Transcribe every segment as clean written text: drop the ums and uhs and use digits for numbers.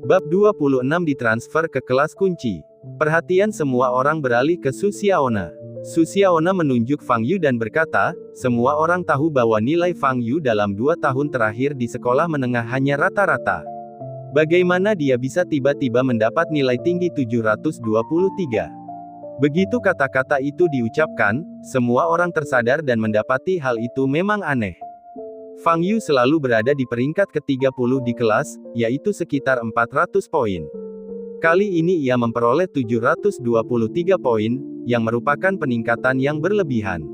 Bab 26 ditransfer ke kelas kunci. Perhatian semua orang beralih ke Su Xiaona. Su Xiaona menunjuk Fang Yu dan berkata, semua orang tahu bahwa nilai Fang Yu dalam 2 tahun terakhir di sekolah menengah hanya rata-rata. Bagaimana dia bisa tiba-tiba mendapat nilai tinggi 723? Begitu kata-kata itu diucapkan, semua orang tersadar dan mendapati hal itu memang aneh. Fang Yu selalu berada di peringkat ke-30 di kelas, yaitu sekitar 400 poin. Kali ini ia memperoleh 723 poin, yang merupakan peningkatan yang berlebihan.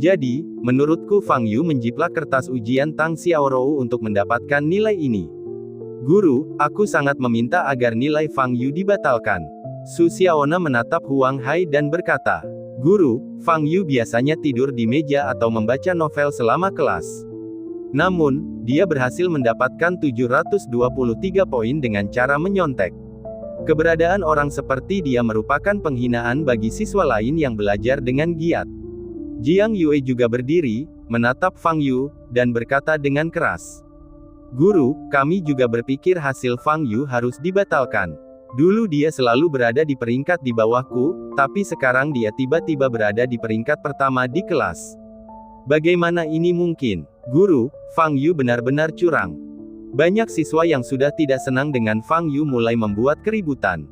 Jadi, menurutku Fang Yu menjiplak kertas ujian Tang Xiaorou untuk mendapatkan nilai ini. Guru, aku sangat meminta agar nilai Fang Yu dibatalkan. Su Xiaona menatap Huang Hai dan berkata, Guru, Fang Yu biasanya tidur di meja atau membaca novel selama kelas. Namun, dia berhasil mendapatkan 723 poin dengan cara menyontek. Keberadaan orang seperti dia merupakan penghinaan bagi siswa lain yang belajar dengan giat. Jiang Yue juga berdiri, menatap Fang Yu, dan berkata dengan keras. Guru, kami juga berpikir hasil Fang Yu harus dibatalkan. Dulu dia selalu berada di peringkat di bawahku, tapi sekarang dia tiba-tiba berada di peringkat pertama di kelas. Bagaimana ini mungkin? Guru, Fang Yu benar-benar curang. Banyak siswa yang sudah tidak senang dengan Fang Yu mulai membuat keributan.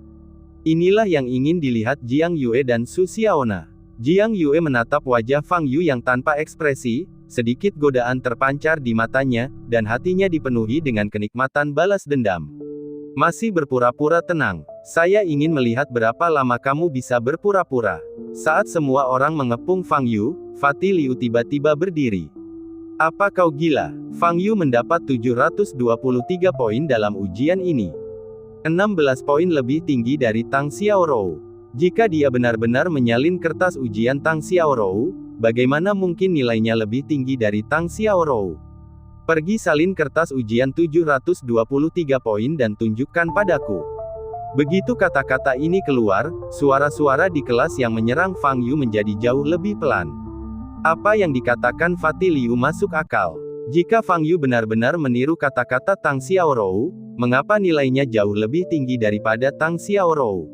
Inilah yang ingin dilihat Jiang Yue dan Su Xiaona. Jiang Yue menatap wajah Fang Yu yang tanpa ekspresi, sedikit godaan terpancar di matanya, dan hatinya dipenuhi dengan kenikmatan balas dendam. Masih berpura-pura tenang. Saya ingin melihat berapa lama kamu bisa berpura-pura. Saat semua orang mengepung Fang Yu, Fatih Liu tiba-tiba berdiri. Apa kau gila? Fang Yu mendapat 723 poin dalam ujian ini. 16 poin lebih tinggi dari Tang Xiaorou. Jika dia benar-benar menyalin kertas ujian Tang Xiaorou, bagaimana mungkin nilainya lebih tinggi dari Tang Xiaorou? Pergi salin kertas ujian 723 poin dan tunjukkan padaku. Begitu kata-kata ini keluar, suara-suara di kelas yang menyerang Fang Yu menjadi jauh lebih pelan. Apa yang dikatakan Fatih Liu masuk akal. Jika Fang Yu benar-benar meniru kata-kata Tang Xiaorou, mengapa nilainya jauh lebih tinggi daripada Tang Xiaorou?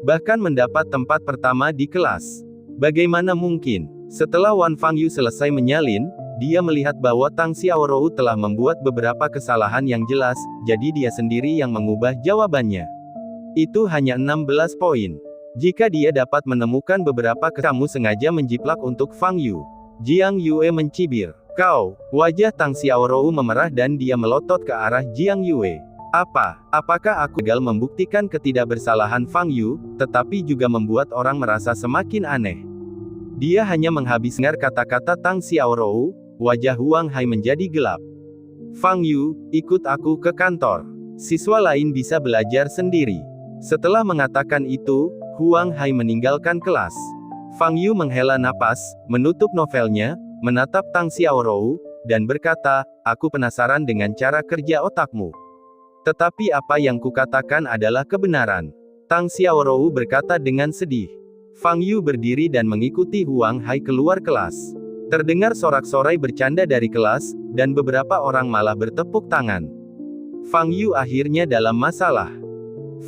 Bahkan mendapat tempat pertama di kelas. Bagaimana mungkin? Setelah Wan Fang Yu selesai menyalin, dia melihat bahwa Tang Xiaorou telah membuat beberapa kesalahan yang jelas, jadi dia sendiri yang mengubah jawabannya. Itu hanya 16 poin. Jika dia dapat menemukan beberapa kamu sengaja menjiplak untuk Fang Yu. Jiang Yue mencibir. Kau, wajah Tang Xiaorou memerah dan dia melotot ke arah Jiang Yue. Apakah aku gagal membuktikan ketidakbersalahan Fang Yu, tetapi juga membuat orang merasa semakin aneh? Dia hanya menghabiskan kata-kata Tang Xiaorou, wajah Huang Hai menjadi gelap. Fang Yu, ikut aku ke kantor. Siswa lain bisa belajar sendiri. Setelah mengatakan itu, Huang Hai meninggalkan kelas. Fang Yu menghela napas, menutup novelnya, menatap Tang Xiaorou, dan berkata, aku penasaran dengan cara kerja otakmu. Tetapi apa yang kukatakan adalah kebenaran. Tang Xiaorou berkata dengan sedih. Fang Yu berdiri dan mengikuti Huang Hai keluar kelas. Terdengar sorak-sorai bercanda dari kelas, dan beberapa orang malah bertepuk tangan. Fang Yu akhirnya dalam masalah.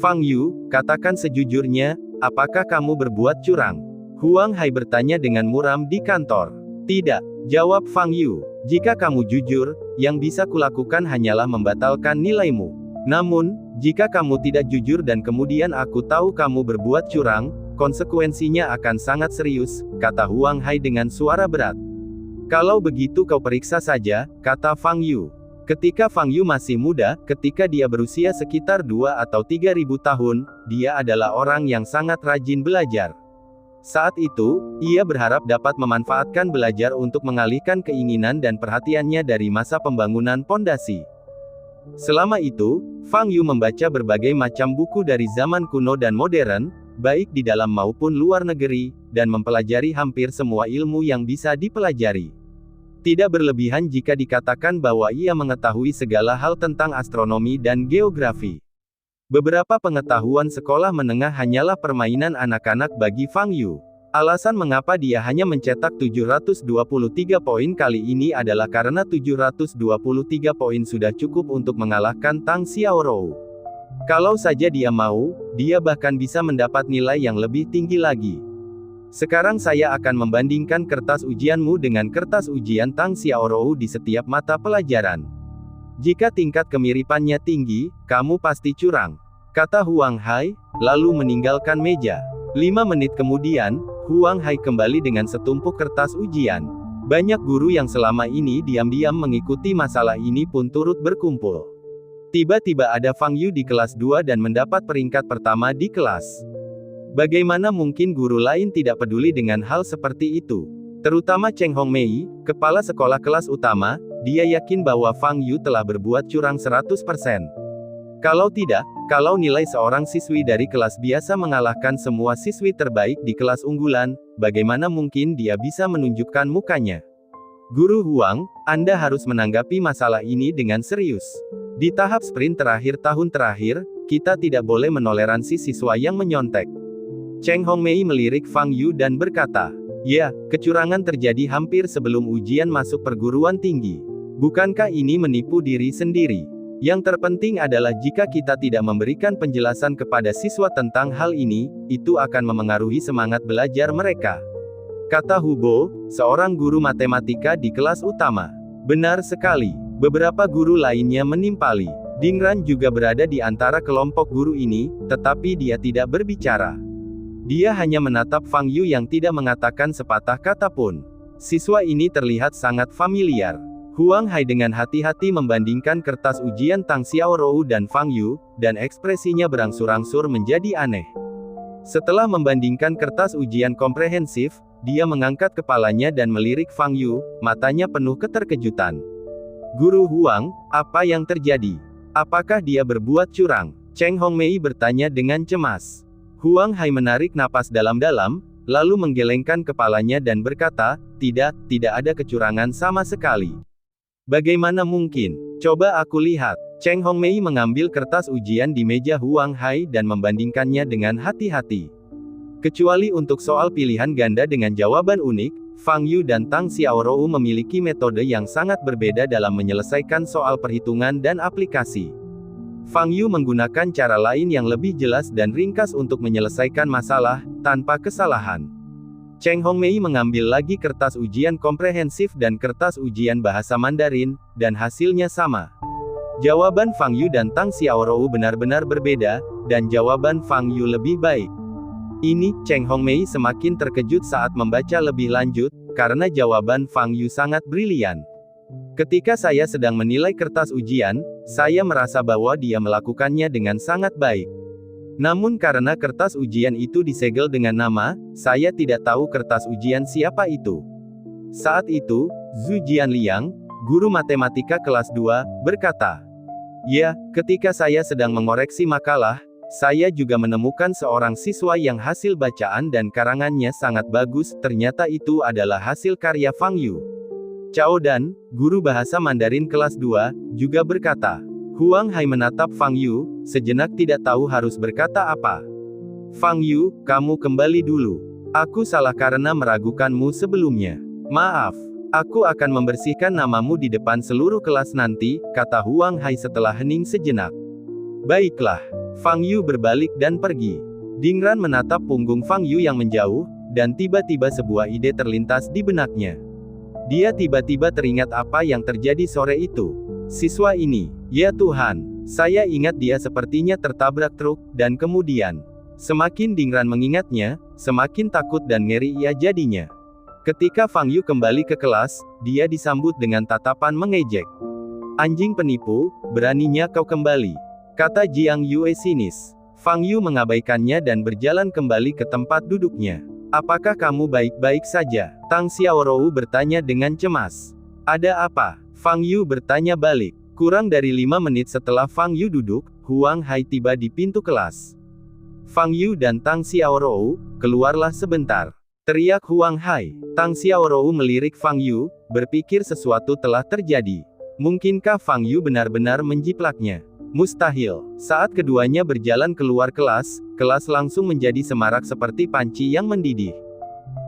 Fang Yu, katakan sejujurnya, apakah kamu berbuat curang? Huang Hai bertanya dengan muram di kantor. Tidak, jawab Fang Yu. Jika kamu jujur, yang bisa kulakukan hanyalah membatalkan nilaimu. Namun, jika kamu tidak jujur dan kemudian aku tahu kamu berbuat curang, konsekuensinya akan sangat serius, kata Huang Hai dengan suara berat. Kalau begitu kau periksa saja, kata Fang Yu. Ketika Fang Yu masih muda, ketika dia berusia sekitar 2 atau 3.000 tahun, dia adalah orang yang sangat rajin belajar. Saat itu, ia berharap dapat memanfaatkan belajar untuk mengalihkan keinginan dan perhatiannya dari masa pembangunan pondasi. Selama itu, Fang Yu membaca berbagai macam buku dari zaman kuno dan modern, baik di dalam maupun luar negeri, dan mempelajari hampir semua ilmu yang bisa dipelajari. Tidak berlebihan jika dikatakan bahwa ia mengetahui segala hal tentang astronomi dan geografi. Beberapa pengetahuan sekolah menengah hanyalah permainan anak-anak bagi Fang Yu. Alasan mengapa dia hanya mencetak 723 poin kali ini adalah karena 723 poin sudah cukup untuk mengalahkan Tang Xiaorou. Kalau saja dia mau, dia bahkan bisa mendapat nilai yang lebih tinggi lagi. Sekarang saya akan membandingkan kertas ujianmu dengan kertas ujian Tang Xiaorou di setiap mata pelajaran. Jika tingkat kemiripannya tinggi, kamu pasti curang, kata Huang Hai, lalu meninggalkan meja. 5 menit kemudian, Huang Hai kembali dengan setumpuk kertas ujian. Banyak guru yang selama ini diam-diam mengikuti masalah ini pun turut berkumpul. Tiba-tiba ada Fang Yu di kelas 2 dan mendapat peringkat pertama di kelas. Bagaimana mungkin guru lain tidak peduli dengan hal seperti itu? Terutama Cheng Hongmei, kepala sekolah kelas utama, dia yakin bahwa Fang Yu telah berbuat curang 100%. Kalau tidak, kalau nilai seorang siswi dari kelas biasa mengalahkan semua siswi terbaik di kelas unggulan, bagaimana mungkin dia bisa menunjukkan mukanya? Guru Huang, Anda harus menanggapi masalah ini dengan serius. Di tahap sprint terakhir tahun terakhir, kita tidak boleh menoleransi siswa yang menyontek. Cheng Hongmei melirik Fang Yu dan berkata, "Ya, kecurangan terjadi hampir sebelum ujian masuk perguruan tinggi. Bukankah ini menipu diri sendiri? Yang terpenting adalah jika kita tidak memberikan penjelasan kepada siswa tentang hal ini, itu akan memengaruhi semangat belajar mereka," kata Hubo, seorang guru matematika di kelas utama. Benar sekali. Beberapa guru lainnya menimpali. Dingran juga berada di antara kelompok guru ini, tetapi dia tidak berbicara. Dia hanya menatap Fang Yu yang tidak mengatakan sepatah kata pun. Siswa ini terlihat sangat familiar. Huang Hai dengan hati-hati membandingkan kertas ujian Tang Xiaorou dan Fang Yu, dan ekspresinya berangsur-angsur menjadi aneh. Setelah membandingkan kertas ujian komprehensif, dia mengangkat kepalanya dan melirik Fang Yu, matanya penuh keterkejutan. "Guru Huang, apa yang terjadi? Apakah dia berbuat curang?" Cheng Hongmei bertanya dengan cemas. Huang Hai menarik napas dalam-dalam, lalu menggelengkan kepalanya dan berkata, tidak ada kecurangan sama sekali." "Bagaimana mungkin? Coba aku lihat." Cheng Hongmei mengambil kertas ujian di meja Huang Hai dan membandingkannya dengan hati-hati. Kecuali untuk soal pilihan ganda dengan jawaban unik, Fang Yu dan Tang Xiaorou memiliki metode yang sangat berbeda dalam menyelesaikan soal perhitungan dan aplikasi. Fang Yu menggunakan cara lain yang lebih jelas dan ringkas untuk menyelesaikan masalah, tanpa kesalahan. Cheng Hongmei mengambil lagi kertas ujian komprehensif dan kertas ujian bahasa Mandarin, dan hasilnya sama. Jawaban Fang Yu dan Tang Xiaorou benar-benar berbeda, dan jawaban Fang Yu lebih baik. Ini, Cheng Hongmei semakin terkejut saat membaca lebih lanjut, karena jawaban Fang Yu sangat brilian. "Ketika saya sedang menilai kertas ujian, saya merasa bahwa dia melakukannya dengan sangat baik. Namun karena kertas ujian itu disegel dengan nama, saya tidak tahu kertas ujian siapa itu." Saat itu, Zhu Jianliang, guru matematika kelas 2, berkata, "Ya, ketika saya sedang mengoreksi makalah, saya juga menemukan seorang siswa yang hasil bacaan dan karangannya sangat bagus, ternyata itu adalah hasil karya Fang Yu." Cao Dan, guru bahasa Mandarin kelas 2, juga berkata. Huang Hai menatap Fang Yu, sejenak tidak tahu harus berkata apa. "Fang Yu, kamu kembali dulu. Aku salah karena meragukanmu sebelumnya. Maaf. Aku akan membersihkan namamu di depan seluruh kelas nanti," kata Huang Hai setelah hening sejenak. "Baiklah." Fang Yu berbalik dan pergi. Dingran menatap punggung Fang Yu yang menjauh, dan tiba-tiba sebuah ide terlintas di benaknya. Dia tiba-tiba teringat apa yang terjadi sore itu. Siswa ini, ya Tuhan, saya ingat dia sepertinya tertabrak truk, dan kemudian, semakin Dingran mengingatnya, semakin takut dan ngeri ia jadinya. Ketika Fang Yu kembali ke kelas, dia disambut dengan tatapan mengejek. "Anjing penipu, beraninya kau kembali," kata Jiang Yue sinis. Fang Yu mengabaikannya dan berjalan kembali ke tempat duduknya. "Apakah kamu baik-baik saja?" Tang Xiaorou bertanya dengan cemas. "Ada apa?" Fang Yu bertanya balik. Kurang dari 5 menit setelah Fang Yu duduk, Huang Hai tiba di pintu kelas. Fang Yu dan Tang Xiaorou, keluarlah sebentar, teriak Huang Hai. Tang Xiaorou melirik Fang Yu, berpikir sesuatu telah terjadi. Mungkinkah Fang Yu benar-benar menjiplaknya? Mustahil. Saat keduanya berjalan keluar kelas, kelas langsung menjadi semarak seperti panci yang mendidih.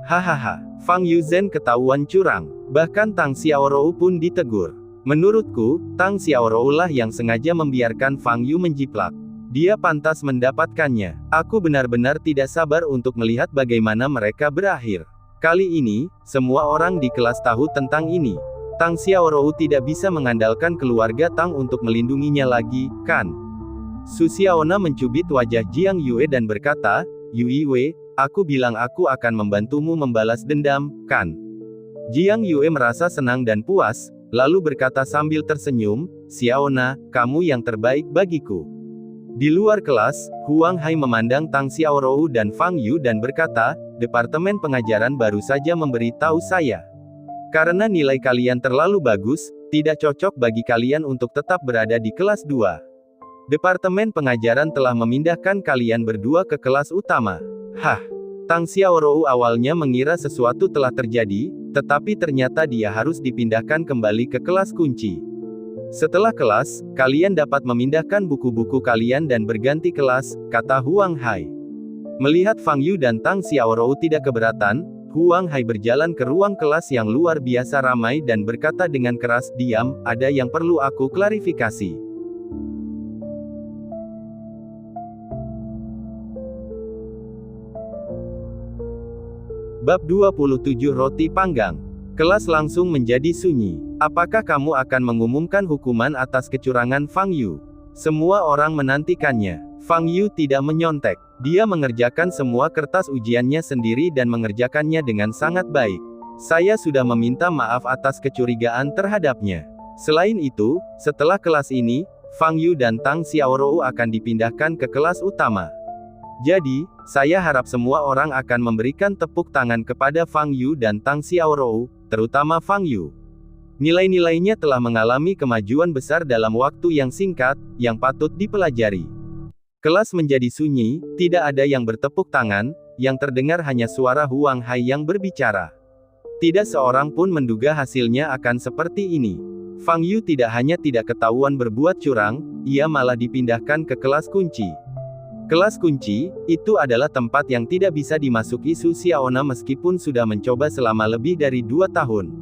Hahaha, Fang Yu Zhen ketahuan curang. Bahkan Tang Xiaorou pun ditegur. Menurutku, Tang Xiaorou lah yang sengaja membiarkan Fang Yu menjiplak. Dia pantas mendapatkannya. Aku benar-benar tidak sabar untuk melihat bagaimana mereka berakhir. Kali ini, semua orang di kelas tahu tentang ini. Tang Xiaorou tidak bisa mengandalkan keluarga Tang untuk melindunginya lagi, kan? Su Xiaona mencubit wajah Jiang Yue dan berkata, Yue Wei, aku bilang aku akan membantumu membalas dendam, kan? Jiang Yue merasa senang dan puas, lalu berkata sambil tersenyum, Xiaona, kamu yang terbaik bagiku. Di luar kelas, Huang Hai memandang Tang Xiaorou dan Fang Yu dan berkata, Departemen Pengajaran baru saja memberi tahu saya. Karena nilai kalian terlalu bagus, tidak cocok bagi kalian untuk tetap berada di kelas 2. Departemen Pengajaran telah memindahkan kalian berdua ke kelas utama. Hah? Tang Xiaorou awalnya mengira sesuatu telah terjadi, tetapi ternyata dia harus dipindahkan kembali ke kelas kunci. Setelah kelas, kalian dapat memindahkan buku-buku kalian dan berganti kelas, kata Huang Hai. Melihat Fang Yu dan Tang Xiaorou tidak keberatan, Huang Hai berjalan ke ruang kelas yang luar biasa ramai dan berkata dengan keras, diam, ada yang perlu aku klarifikasi. Bab 27 Roti Panggang. Kelas langsung menjadi sunyi. Apakah kamu akan mengumumkan hukuman atas kecurangan Fang Yu? Semua orang menantikannya. Fang Yu tidak menyontek. Dia mengerjakan semua kertas ujiannya sendiri dan mengerjakannya dengan sangat baik. Saya sudah meminta maaf atas kecurigaan terhadapnya. Selain itu, setelah kelas ini, Fang Yu dan Tang Xiaorou akan dipindahkan ke kelas utama. Jadi, saya harap semua orang akan memberikan tepuk tangan kepada Fang Yu dan Tang Xiaorou, terutama Fang Yu. Nilai-nilainya telah mengalami kemajuan besar dalam waktu yang singkat, yang patut dipelajari. Kelas menjadi sunyi, tidak ada yang bertepuk tangan, yang terdengar hanya suara Huang Hai yang berbicara. Tidak seorang pun menduga hasilnya akan seperti ini. Fang Yu tidak hanya tidak ketahuan berbuat curang, ia malah dipindahkan ke kelas kunci. Kelas kunci, itu adalah tempat yang tidak bisa dimasuki Su Xiaona meskipun sudah mencoba selama lebih dari 2 tahun.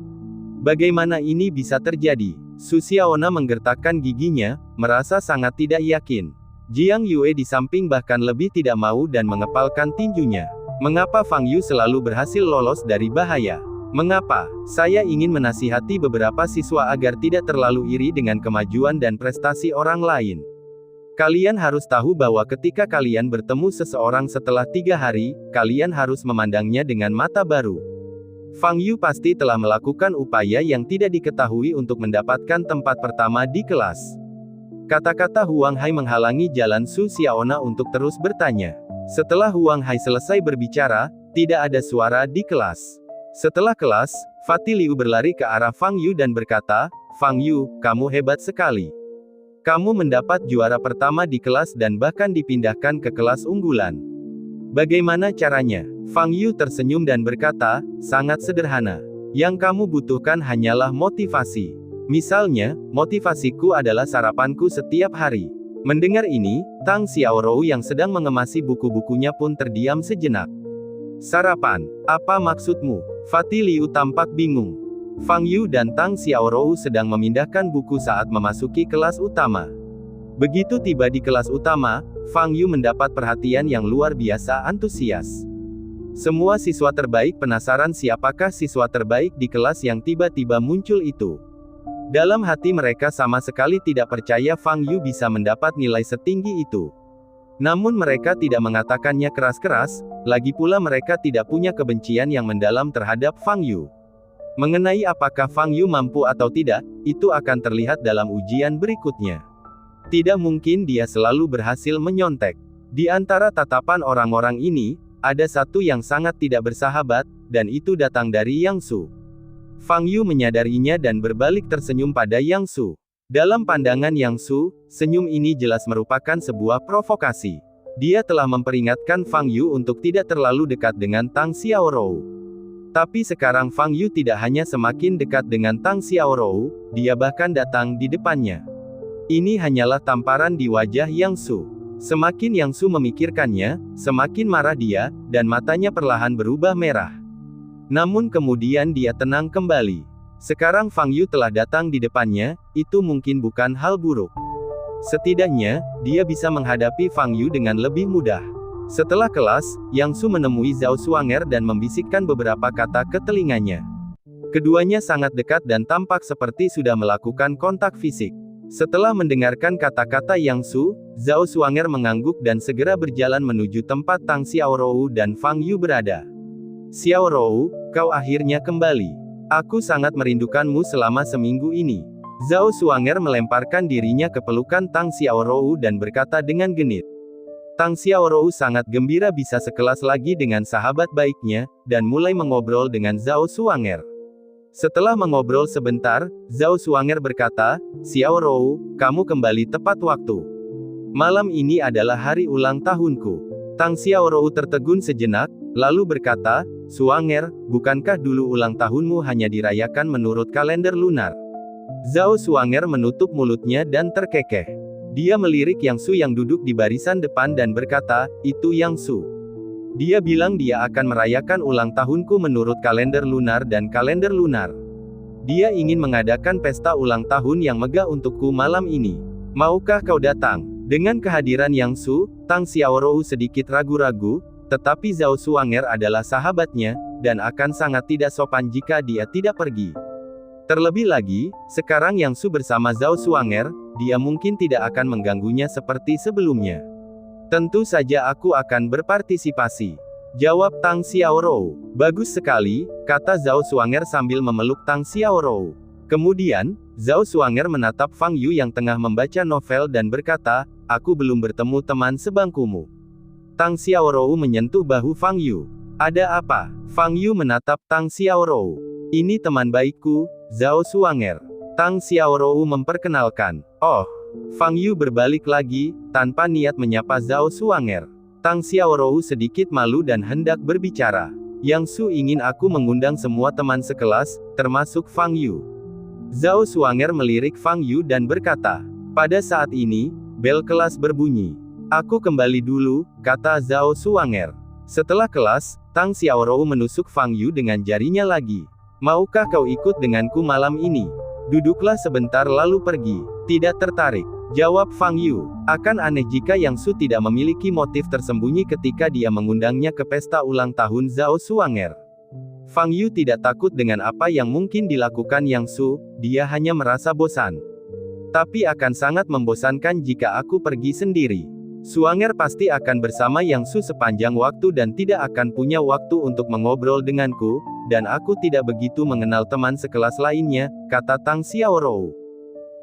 Bagaimana ini bisa terjadi? Su Xiaona menggertakkan giginya, merasa sangat tidak yakin. Jiang Yue di samping bahkan lebih tidak mau dan mengepalkan tinjunya. Mengapa Fang Yu selalu berhasil lolos dari bahaya? Mengapa? Saya ingin menasihati beberapa siswa agar tidak terlalu iri dengan kemajuan dan prestasi orang lain. Kalian harus tahu bahwa ketika kalian bertemu seseorang setelah 3 hari, kalian harus memandangnya dengan mata baru. Fang Yu pasti telah melakukan upaya yang tidak diketahui untuk mendapatkan tempat pertama di kelas. Kata-kata Huang Hai menghalangi jalan Su Xiaona untuk terus bertanya. Setelah Huang Hai selesai berbicara, tidak ada suara di kelas. Setelah kelas, Fatih Liu berlari ke arah Fang Yu dan berkata, Fang Yu, kamu hebat sekali. Kamu mendapat juara pertama di kelas dan bahkan dipindahkan ke kelas unggulan. Bagaimana caranya? Fang Yu tersenyum dan berkata, sangat sederhana. Yang kamu butuhkan hanyalah motivasi. Misalnya, motivasiku adalah sarapanku setiap hari. Mendengar ini, Tang Xiaorou yang sedang mengemasi buku-bukunya pun terdiam sejenak. Sarapan? Apa maksudmu? Fatih Liu tampak bingung. Fang Yu dan Tang Xiaorou sedang memindahkan buku saat memasuki kelas utama. Begitu tiba di kelas utama, Fang Yu mendapat perhatian yang luar biasa antusias. Semua siswa terbaik penasaran siapakah siswa terbaik di kelas yang tiba-tiba muncul itu. Dalam hati mereka sama sekali tidak percaya Fang Yu bisa mendapat nilai setinggi itu. Namun mereka tidak mengatakannya keras-keras, lagi pula mereka tidak punya kebencian yang mendalam terhadap Fang Yu. Mengenai apakah Fang Yu mampu atau tidak, itu akan terlihat dalam ujian berikutnya. Tidak mungkin dia selalu berhasil menyontek. Di antara tatapan orang-orang ini, ada satu yang sangat tidak bersahabat, dan itu datang dari Yang Su. Fang Yu menyadarinya dan berbalik tersenyum pada Yang Su. Dalam pandangan Yang Su, senyum ini jelas merupakan sebuah provokasi. Dia telah memperingatkan Fang Yu untuk tidak terlalu dekat dengan Tang Xiaorou. Tapi sekarang Fang Yu tidak hanya semakin dekat dengan Tang Xiaorou, dia bahkan datang di depannya. Ini hanyalah tamparan di wajah Yang Su. Semakin Yang Su memikirkannya, semakin marah dia, dan matanya perlahan berubah merah. Namun kemudian dia tenang kembali. Sekarang Fang Yu telah datang di depannya, itu mungkin bukan hal buruk. Setidaknya, dia bisa menghadapi Fang Yu dengan lebih mudah. Setelah kelas, Yang Su menemui Zhao Xuanger dan membisikkan beberapa kata ke telinganya. Keduanya sangat dekat dan tampak seperti sudah melakukan kontak fisik. Setelah mendengarkan kata-kata Yang Su, Zhao Xuanger mengangguk dan segera berjalan menuju tempat Tang Xiaorou dan Fang Yu berada. Xiaorou, kau akhirnya kembali. Aku sangat merindukanmu selama seminggu ini. Zhao Xuanger melemparkan dirinya ke pelukan Tang Xiaorou dan berkata dengan genit. Tang Xiaorou sangat gembira bisa sekelas lagi dengan sahabat baiknya, dan mulai mengobrol dengan Zhao Xuanger. Setelah mengobrol sebentar, Zhao Xuanger berkata, Xiaorou, kamu kembali tepat waktu. Malam ini adalah hari ulang tahunku. Tang Xiaorou tertegun sejenak, lalu berkata, Xuanger, bukankah dulu ulang tahunmu hanya dirayakan menurut kalender lunar? Zhao Xuanger menutup mulutnya dan terkekeh. Dia melirik Yang Su yang duduk di barisan depan dan berkata, itu Yang Su. Dia bilang dia akan merayakan ulang tahunku menurut kalender lunar dan kalender lunar. Dia ingin mengadakan pesta ulang tahun yang megah untukku malam ini. Maukah kau datang? Dengan kehadiran Yang Su, Tang Xiaorou sedikit ragu-ragu, tetapi Zhao Xuanger adalah sahabatnya, dan akan sangat tidak sopan jika dia tidak pergi. Terlebih lagi, sekarang Yang Su bersama Zhao Xuanger, dia mungkin tidak akan mengganggunya seperti sebelumnya. Tentu saja aku akan berpartisipasi. Jawab Tang Xiaorou. Bagus sekali, kata Zhao Xuanger sambil memeluk Tang Xiaorou. Kemudian, Zhao Xuanger menatap Fang Yu yang tengah membaca novel dan berkata, aku belum bertemu teman sebangkumu. Tang Xiaorou menyentuh bahu Fang Yu. Ada apa? Fang Yu menatap Tang Xiaorou. Ini teman baikku, Zhao Xuanger. Tang Xiaorou memperkenalkan. Oh. Fang Yu berbalik lagi, tanpa niat menyapa Zhao Xuanger. Tang Xiaorou sedikit malu dan hendak berbicara. Yang Su ingin aku mengundang semua teman sekelas, termasuk Fang Yu. Zhao Xuanger melirik Fang Yu dan berkata, pada saat ini, bel kelas berbunyi. Aku kembali dulu, kata Zhao Xuanger. Setelah kelas, Tang Xiaorou menusuk Fang Yu dengan jarinya lagi. Maukah kau ikut denganku malam ini? Duduklah sebentar lalu pergi. Tidak tertarik. Jawab Fang Yu. Akan aneh jika Yang Su tidak memiliki motif tersembunyi ketika dia mengundangnya ke pesta ulang tahun Zhao Xuanger. Fang Yu tidak takut dengan apa yang mungkin dilakukan Yang Su, dia hanya merasa bosan. Tapi akan sangat membosankan jika aku pergi sendiri. Xuanger pasti akan bersama Yang Su sepanjang waktu dan tidak akan punya waktu untuk mengobrol denganku, dan aku tidak begitu mengenal teman sekelas lainnya, kata Tang Xiaorou.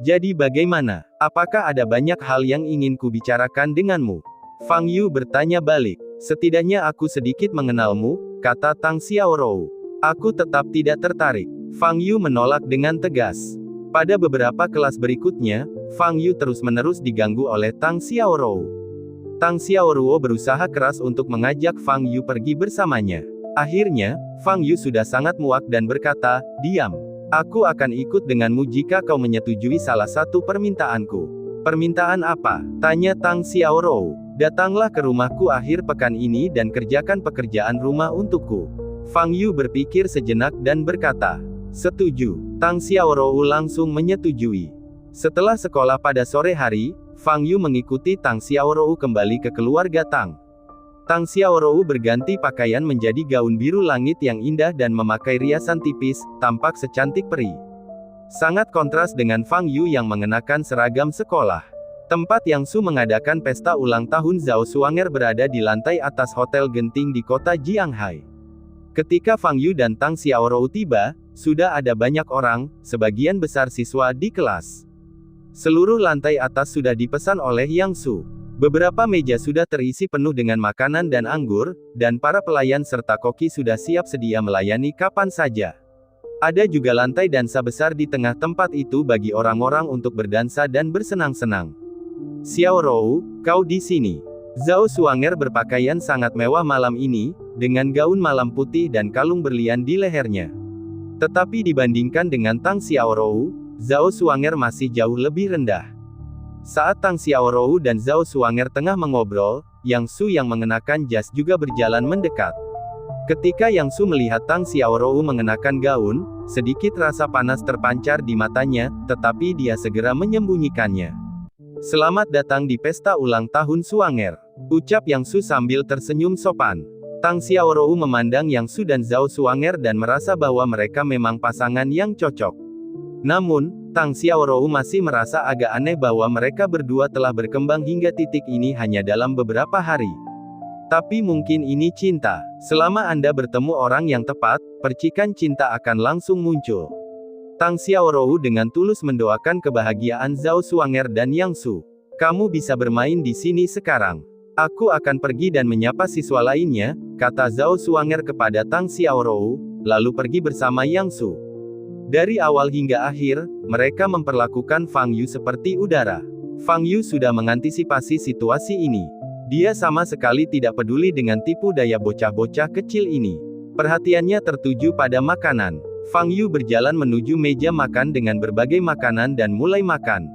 Jadi bagaimana? Apakah ada banyak hal yang ingin kubicarakan denganmu? Fang Yu bertanya balik. Setidaknya aku sedikit mengenalmu, kata Tang Xiaorou. Aku tetap tidak tertarik. Fang Yu menolak dengan tegas. Pada beberapa kelas berikutnya, Fang Yu terus-menerus diganggu oleh Tang Xiaorou. Tang Xiaorou berusaha keras untuk mengajak Fang Yu pergi bersamanya. Akhirnya, Fang Yu sudah sangat muak dan berkata, diam. Aku akan ikut denganmu jika kau menyetujui salah satu permintaanku. Permintaan apa? Tanya Tang Xiaorou. Datanglah ke rumahku akhir pekan ini dan kerjakan pekerjaan rumah untukku. Fang Yu berpikir sejenak dan berkata, setuju. Tang Xiaorou langsung menyetujui. Setelah sekolah pada sore hari, Fang Yu mengikuti Tang Xiaorou kembali ke keluarga Tang. Tang Xiaorou berganti pakaian menjadi gaun biru langit yang indah dan memakai riasan tipis, tampak secantik peri. Sangat kontras dengan Fang Yu yang mengenakan seragam sekolah. Tempat Yang Su mengadakan pesta ulang tahun Zhao Xuanger berada di lantai atas Hotel Genting di kota Jianghai. Ketika Fang Yu dan Tang Xiaorou tiba, sudah ada banyak orang, sebagian besar siswa di kelas. Seluruh lantai atas sudah dipesan oleh Yang Su. Beberapa meja sudah terisi penuh dengan makanan dan anggur, dan para pelayan serta koki sudah siap sedia melayani kapan saja. Ada juga lantai dansa besar di tengah tempat itu bagi orang-orang untuk berdansa dan bersenang-senang. Xiaorou, kau di sini. Zhao Xuanger berpakaian sangat mewah malam ini, dengan gaun malam putih dan kalung berlian di lehernya. Tetapi dibandingkan dengan Tang Xiaorou, Zhao Xuanger masih jauh lebih rendah. Saat Tang Xiaorou dan Zhao Xuanger tengah mengobrol, Yang Su yang mengenakan jas juga berjalan mendekat. Ketika Yang Su melihat Tang Xiaorou mengenakan gaun, sedikit rasa panas terpancar di matanya, tetapi dia segera menyembunyikannya. Selamat datang di pesta ulang tahun Suanger, ucap Yang Su sambil tersenyum sopan. Tang Xiaorou memandang Yang Su dan Zhao Suanger dan merasa bahwa mereka memang pasangan yang cocok. Namun, Tang Xiaorou masih merasa agak aneh bahwa mereka berdua telah berkembang hingga titik ini hanya dalam beberapa hari. Tapi mungkin ini cinta. Selama Anda bertemu orang yang tepat, percikan cinta akan langsung muncul. Tang Xiaorou dengan tulus mendoakan kebahagiaan Zhao Suanger dan Yang Su. Kamu bisa bermain di sini sekarang. Aku akan pergi dan menyapa siswa lainnya, kata Zhao Suanger kepada Tang Xiaorou, lalu pergi bersama Yang Su. Dari awal hingga akhir, mereka memperlakukan Fang Yu seperti udara. Fang Yu sudah mengantisipasi situasi ini. Dia sama sekali tidak peduli dengan tipu daya bocah-bocah kecil ini. Perhatiannya tertuju pada makanan. Fang Yu berjalan menuju meja makan dengan berbagai makanan dan mulai makan.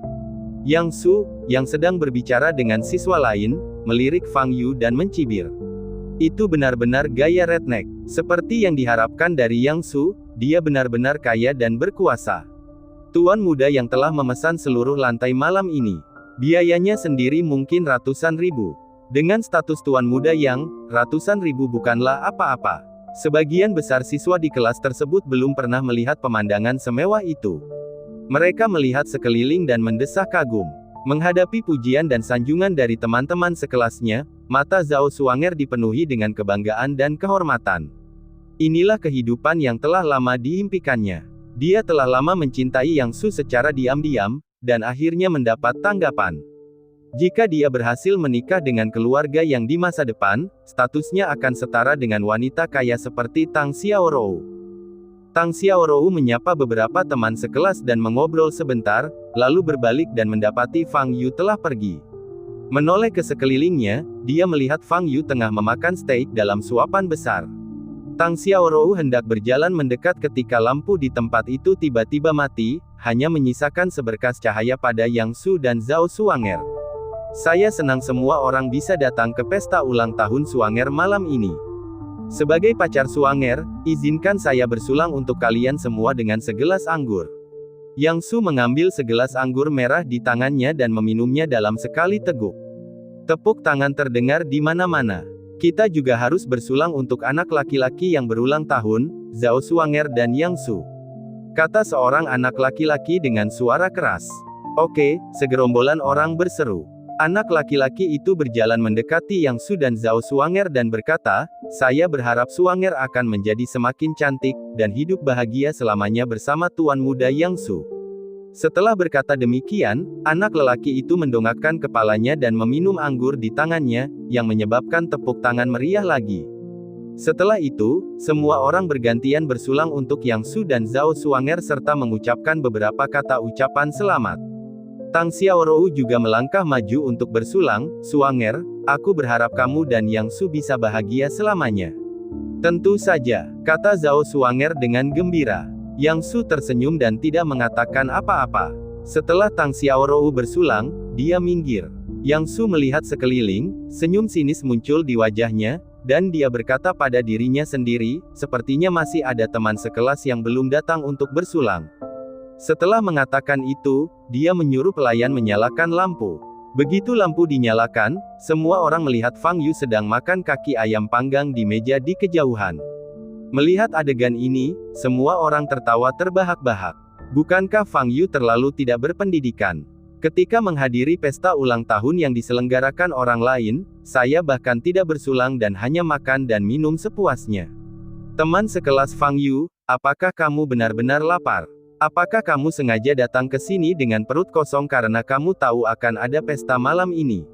Yang Su, yang sedang berbicara dengan siswa lain, melirik Fang Yu dan mencibir. Itu benar-benar gaya redneck. Seperti yang diharapkan dari Yang Su, dia benar-benar kaya dan berkuasa. Tuan muda yang telah memesan seluruh lantai malam ini. Biayanya sendiri mungkin ratusan ribu. Dengan status tuan muda yang, ratusan ribu bukanlah apa-apa. Sebagian besar siswa di kelas tersebut belum pernah melihat pemandangan semewah itu. Mereka melihat sekeliling dan mendesak kagum. Menghadapi pujian dan sanjungan dari teman-teman sekelasnya, mata Zhao Suanger dipenuhi dengan kebanggaan dan kehormatan. Inilah kehidupan yang telah lama diimpikannya. Dia telah lama mencintai Yang Su secara diam-diam, dan akhirnya mendapat tanggapan. Jika dia berhasil menikah dengan keluarga yang di masa depan, statusnya akan setara dengan wanita kaya seperti Tang Xiaorou. Tang Xiaorou menyapa beberapa teman sekelas dan mengobrol sebentar, lalu berbalik dan mendapati Fang Yu telah pergi. Menoleh ke sekelilingnya, dia melihat Fang Yu tengah memakan steak dalam suapan besar. Tang Xiaorou hendak berjalan mendekat ketika lampu di tempat itu tiba-tiba mati, hanya menyisakan seberkas cahaya pada Yang Su dan Zhao Suanger. Saya senang semua orang bisa datang ke pesta ulang tahun Suanger malam ini. Sebagai pacar Suanger, izinkan saya bersulang untuk kalian semua dengan segelas anggur. Yang Su mengambil segelas anggur merah di tangannya dan meminumnya dalam sekali teguk. Tepuk tangan terdengar di mana-mana. Kita juga harus bersulang untuk anak laki-laki yang berulang tahun, Zhao Suanger dan Yang Su. Kata seorang anak laki-laki dengan suara keras. Oke, segerombolan orang berseru. Anak laki-laki itu berjalan mendekati Yang Su dan Zhao Suanger dan berkata, saya berharap Suanger akan menjadi semakin cantik, dan hidup bahagia selamanya bersama tuan muda Yang Su. Setelah berkata demikian, anak lelaki itu mendongakkan kepalanya dan meminum anggur di tangannya, yang menyebabkan tepuk tangan meriah lagi. Setelah itu, semua orang bergantian bersulang untuk Yang Su dan Zhao Suanger serta mengucapkan beberapa kata ucapan selamat. Tang Xiaorou juga melangkah maju untuk bersulang, Suanger, aku berharap kamu dan Yang Su bisa bahagia selamanya. Tentu saja, kata Zhao Suanger dengan gembira. Yang Su tersenyum dan tidak mengatakan apa-apa. Setelah Tang Xiaorou bersulang, dia minggir. Yang Su melihat sekeliling, senyum sinis muncul di wajahnya, dan dia berkata pada dirinya sendiri, sepertinya masih ada teman sekelas yang belum datang untuk bersulang. Setelah mengatakan itu, dia menyuruh pelayan menyalakan lampu. Begitu lampu dinyalakan, semua orang melihat Fang Yu sedang makan kaki ayam panggang di meja di kejauhan. Melihat adegan ini, semua orang tertawa terbahak-bahak. Bukankah Fang Yu terlalu tidak berpendidikan? Ketika menghadiri pesta ulang tahun yang diselenggarakan orang lain, saya bahkan tidak bersulang dan hanya makan dan minum sepuasnya. Teman sekelas Fang Yu, apakah kamu benar-benar lapar? Apakah kamu sengaja datang ke sini dengan perut kosong karena kamu tahu akan ada pesta malam ini?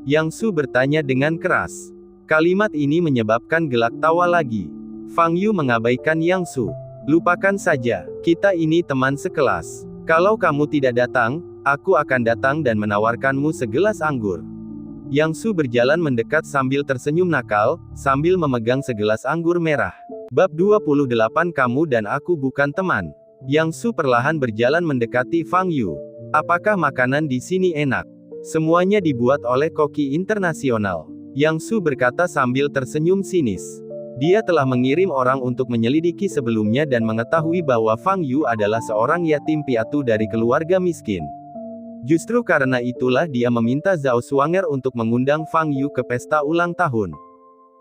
Yang Su bertanya dengan keras. Kalimat ini menyebabkan gelak tawa lagi. Fang Yu mengabaikan Yang Su. Lupakan saja, kita ini teman sekelas. Kalau kamu tidak datang, aku akan datang dan menawarkanmu segelas anggur. Yang Su berjalan mendekat sambil tersenyum nakal, sambil memegang segelas anggur merah. Bab 28 Kamu dan aku bukan teman. Yang Su perlahan berjalan mendekati Fang Yu. Apakah makanan di sini enak? Semuanya dibuat oleh koki internasional. Yang Su berkata sambil tersenyum sinis. Dia telah mengirim orang untuk menyelidiki sebelumnya dan mengetahui bahwa Fang Yu adalah seorang yatim piatu dari keluarga miskin. Justru karena itulah dia meminta Zhao Xuanger untuk mengundang Fang Yu ke pesta ulang tahun.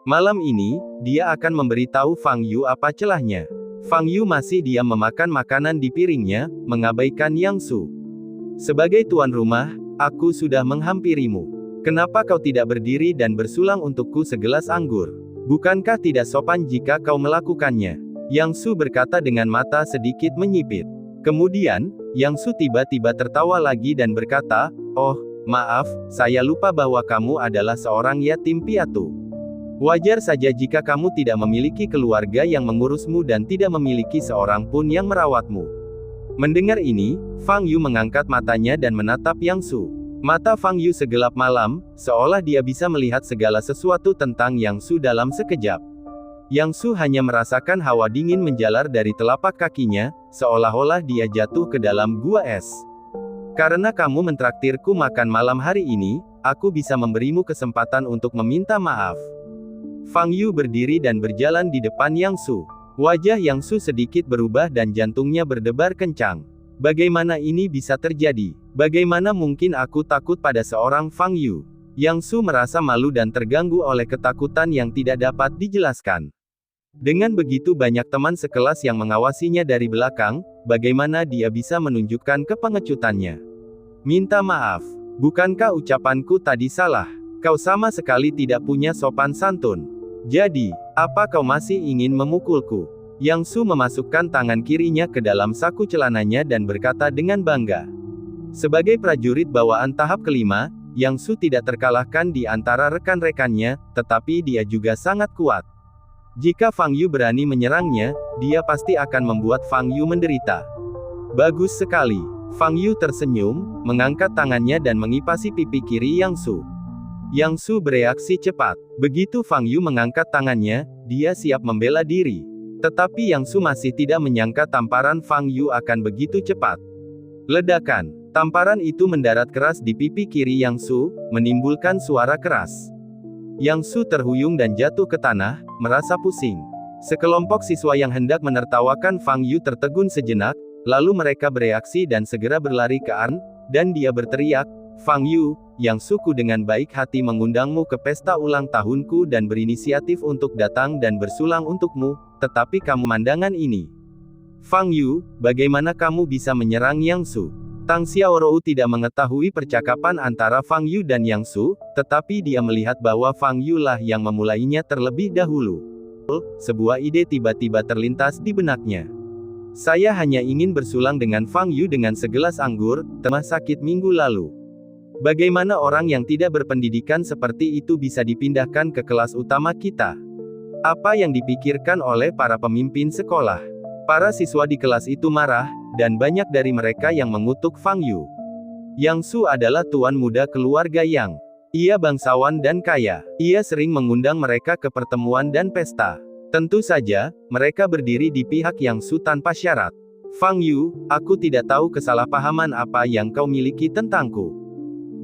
Malam ini, dia akan memberitahu Fang Yu apa celahnya. Fang Yu masih diam memakan makanan di piringnya, mengabaikan Yang Su. Sebagai tuan rumah, aku sudah menghampirimu. Kenapa kau tidak berdiri dan bersulang untukku segelas anggur? Bukankah tidak sopan jika kau melakukannya? Yang Su berkata dengan mata sedikit menyipit. Kemudian, Yang Su tiba-tiba tertawa lagi dan berkata, "Oh, maaf, saya lupa bahwa kamu adalah seorang yatim piatu. Wajar saja jika kamu tidak memiliki keluarga yang mengurusmu dan tidak memiliki seorang pun yang merawatmu." Mendengar ini, Fang Yu mengangkat matanya dan menatap Yang Su. Mata Fang Yu segelap malam, seolah dia bisa melihat segala sesuatu tentang Yang Su dalam sekejap. Yang Su hanya merasakan hawa dingin menjalar dari telapak kakinya, seolah-olah dia jatuh ke dalam gua es. "Karena kamu mentraktirku makan malam hari ini, aku bisa memberimu kesempatan untuk meminta maaf." Fang Yu berdiri dan berjalan di depan Yang Su. Wajah Yang Su sedikit berubah dan jantungnya berdebar kencang. Bagaimana ini bisa terjadi? Bagaimana mungkin aku takut pada seorang Fang Yu? Yang Su merasa malu dan terganggu oleh ketakutan yang tidak dapat dijelaskan. Dengan begitu banyak teman sekelas yang mengawasinya dari belakang, bagaimana dia bisa menunjukkan kepengecutannya? "Minta maaf. Bukankah ucapanku tadi salah? Kau sama sekali tidak punya sopan santun. Jadi, apa kau masih ingin memukulku?" Yang Su memasukkan tangan kirinya ke dalam saku celananya dan berkata dengan bangga. Sebagai prajurit bawaan tahap kelima, Yang Su tidak terkalahkan di antara rekan-rekannya, tetapi dia juga sangat kuat. Jika Fang Yu berani menyerangnya, dia pasti akan membuat Fang Yu menderita. "Bagus sekali." Fang Yu tersenyum, mengangkat tangannya dan mengipasi pipi kiri Yang Su. Yang Su bereaksi cepat. Begitu Fang Yu mengangkat tangannya, dia siap membela diri. Tetapi Yang Su masih tidak menyangka tamparan Fang Yu akan begitu cepat. Ledakan. Tamparan itu mendarat keras di pipi kiri Yang Su, menimbulkan suara keras. Yang Su terhuyung dan jatuh ke tanah, merasa pusing. Sekelompok siswa yang hendak menertawakan Fang Yu tertegun sejenak, lalu mereka bereaksi dan segera berlari ke arah, dan dia berteriak, "Fang Yu, Yang Suku dengan baik hati mengundangmu ke pesta ulang tahunku dan berinisiatif untuk datang dan bersulang untukmu, tetapi kamu mandangan ini. Fang Yu, bagaimana kamu bisa menyerang Yang Su?" Tang Xiaorou tidak mengetahui percakapan antara Fang Yu dan Yang Su, tetapi dia melihat bahwa Fang Yu lah yang memulainya terlebih dahulu. Sebuah ide tiba-tiba terlintas di benaknya. "Saya hanya ingin bersulang dengan Fang Yu dengan segelas anggur, teman sakit minggu lalu. Bagaimana orang yang tidak berpendidikan seperti itu bisa dipindahkan ke kelas utama kita? Apa yang dipikirkan oleh para pemimpin sekolah?" Para siswa di kelas itu marah, dan banyak dari mereka yang mengutuk Fang Yu. Yang Su adalah tuan muda keluarga Yang. Ia bangsawan dan kaya. Ia sering mengundang mereka ke pertemuan dan pesta. Tentu saja, mereka berdiri di pihak Yang Su tanpa syarat. "Fang Yu, aku tidak tahu kesalahpahaman apa yang kau miliki tentangku.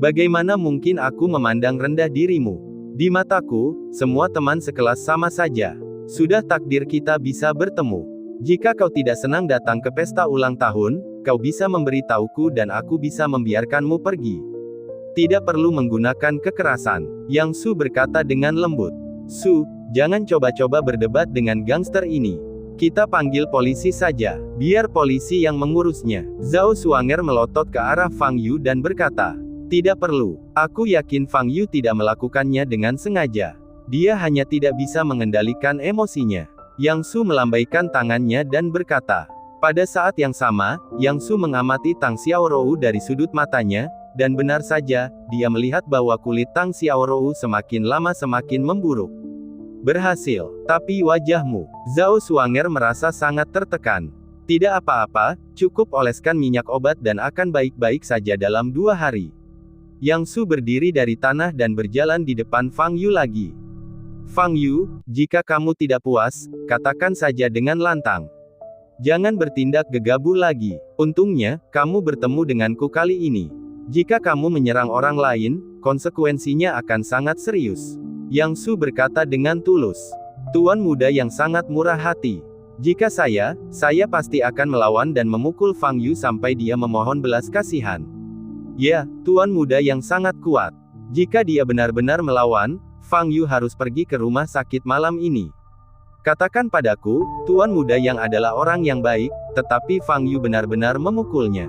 Bagaimana mungkin aku memandang rendah dirimu? Di mataku, semua teman sekelas sama saja. Sudah takdir kita bisa bertemu. Jika kau tidak senang datang ke pesta ulang tahun, kau bisa memberitahuku dan aku bisa membiarkanmu pergi. Tidak perlu menggunakan kekerasan." Yang Su berkata dengan lembut. "Su, jangan coba-coba berdebat dengan gangster ini. Kita panggil polisi saja. Biar polisi yang mengurusnya." Zhao Xuanger melotot ke arah Fang Yu dan berkata, "Tidak perlu. Aku yakin Fang Yu tidak melakukannya dengan sengaja. Dia hanya tidak bisa mengendalikan emosinya." Yang Su melambaikan tangannya dan berkata. Pada saat yang sama, Yang Su mengamati Tang Xiaorou dari sudut matanya, dan benar saja, dia melihat bahwa kulit Tang Xiaorou semakin lama semakin memburuk. "Berhasil. Tapi wajahmu." Zhao Xuanger merasa sangat tertekan. "Tidak apa-apa, cukup oleskan minyak obat dan akan baik-baik saja dalam 2 hari." Yang Su berdiri dari tanah dan berjalan di depan Fang Yu lagi. "Fang Yu, jika kamu tidak puas, katakan saja dengan lantang. Jangan bertindak gegabah lagi. Untungnya, kamu bertemu denganku kali ini. Jika kamu menyerang orang lain, konsekuensinya akan sangat serius." Yang Su berkata dengan tulus. "Tuan muda yang sangat murah hati. Jika saya pasti akan melawan dan memukul Fang Yu sampai dia memohon belas kasihan." Ya, tuan muda yang sangat kuat. Jika dia benar-benar melawan, Fang Yu harus pergi ke rumah sakit malam ini. Katakan padaku, tuan muda yang adalah orang yang baik, tetapi Fang Yu benar-benar memukulnya.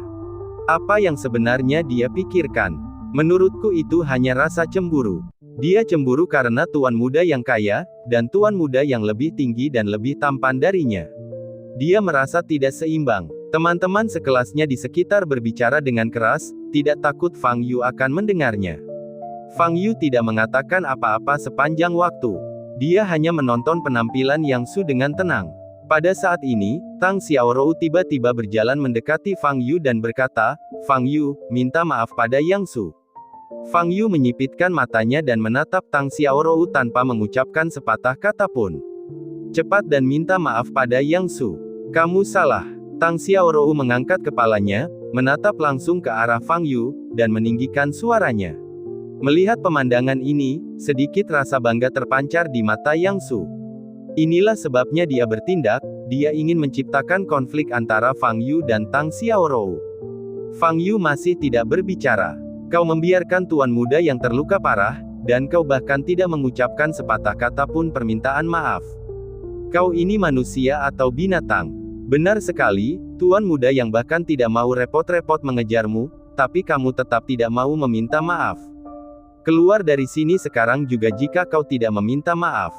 Apa yang sebenarnya dia pikirkan? Menurutku itu hanya rasa cemburu. Dia cemburu karena tuan muda yang kaya, dan tuan muda yang lebih tinggi dan lebih tampan darinya. Dia merasa tidak seimbang. Teman-teman sekelasnya di sekitar berbicara dengan keras, tidak takut Fang Yu akan mendengarnya. Fang Yu tidak mengatakan apa-apa sepanjang waktu. Dia hanya menonton penampilan Yang Su dengan tenang. Pada saat ini, Tang Xiaorou tiba-tiba berjalan mendekati Fang Yu dan berkata, "Fang Yu, minta maaf pada Yang Su." Fang Yu menyipitkan matanya dan menatap Tang Xiaorou tanpa mengucapkan sepatah kata pun. "Cepat dan minta maaf pada Yang Su. Kamu salah." Tang Xiaorou mengangkat kepalanya, menatap langsung ke arah Fang Yu, dan meninggikan suaranya. Melihat pemandangan ini, sedikit rasa bangga terpancar di mata Yang Su. Inilah sebabnya dia bertindak, dia ingin menciptakan konflik antara Fang Yu dan Tang Xiaorou. Fang Yu masih tidak berbicara. Kau membiarkan tuan muda yang terluka parah, dan kau bahkan tidak mengucapkan sepatah kata pun permintaan maaf. Kau ini manusia atau binatang? Benar sekali, tuan muda yang bahkan tidak mau repot-repot mengejarmu, tapi kamu tetap tidak mau meminta maaf. Keluar dari sini sekarang juga jika kau tidak meminta maaf.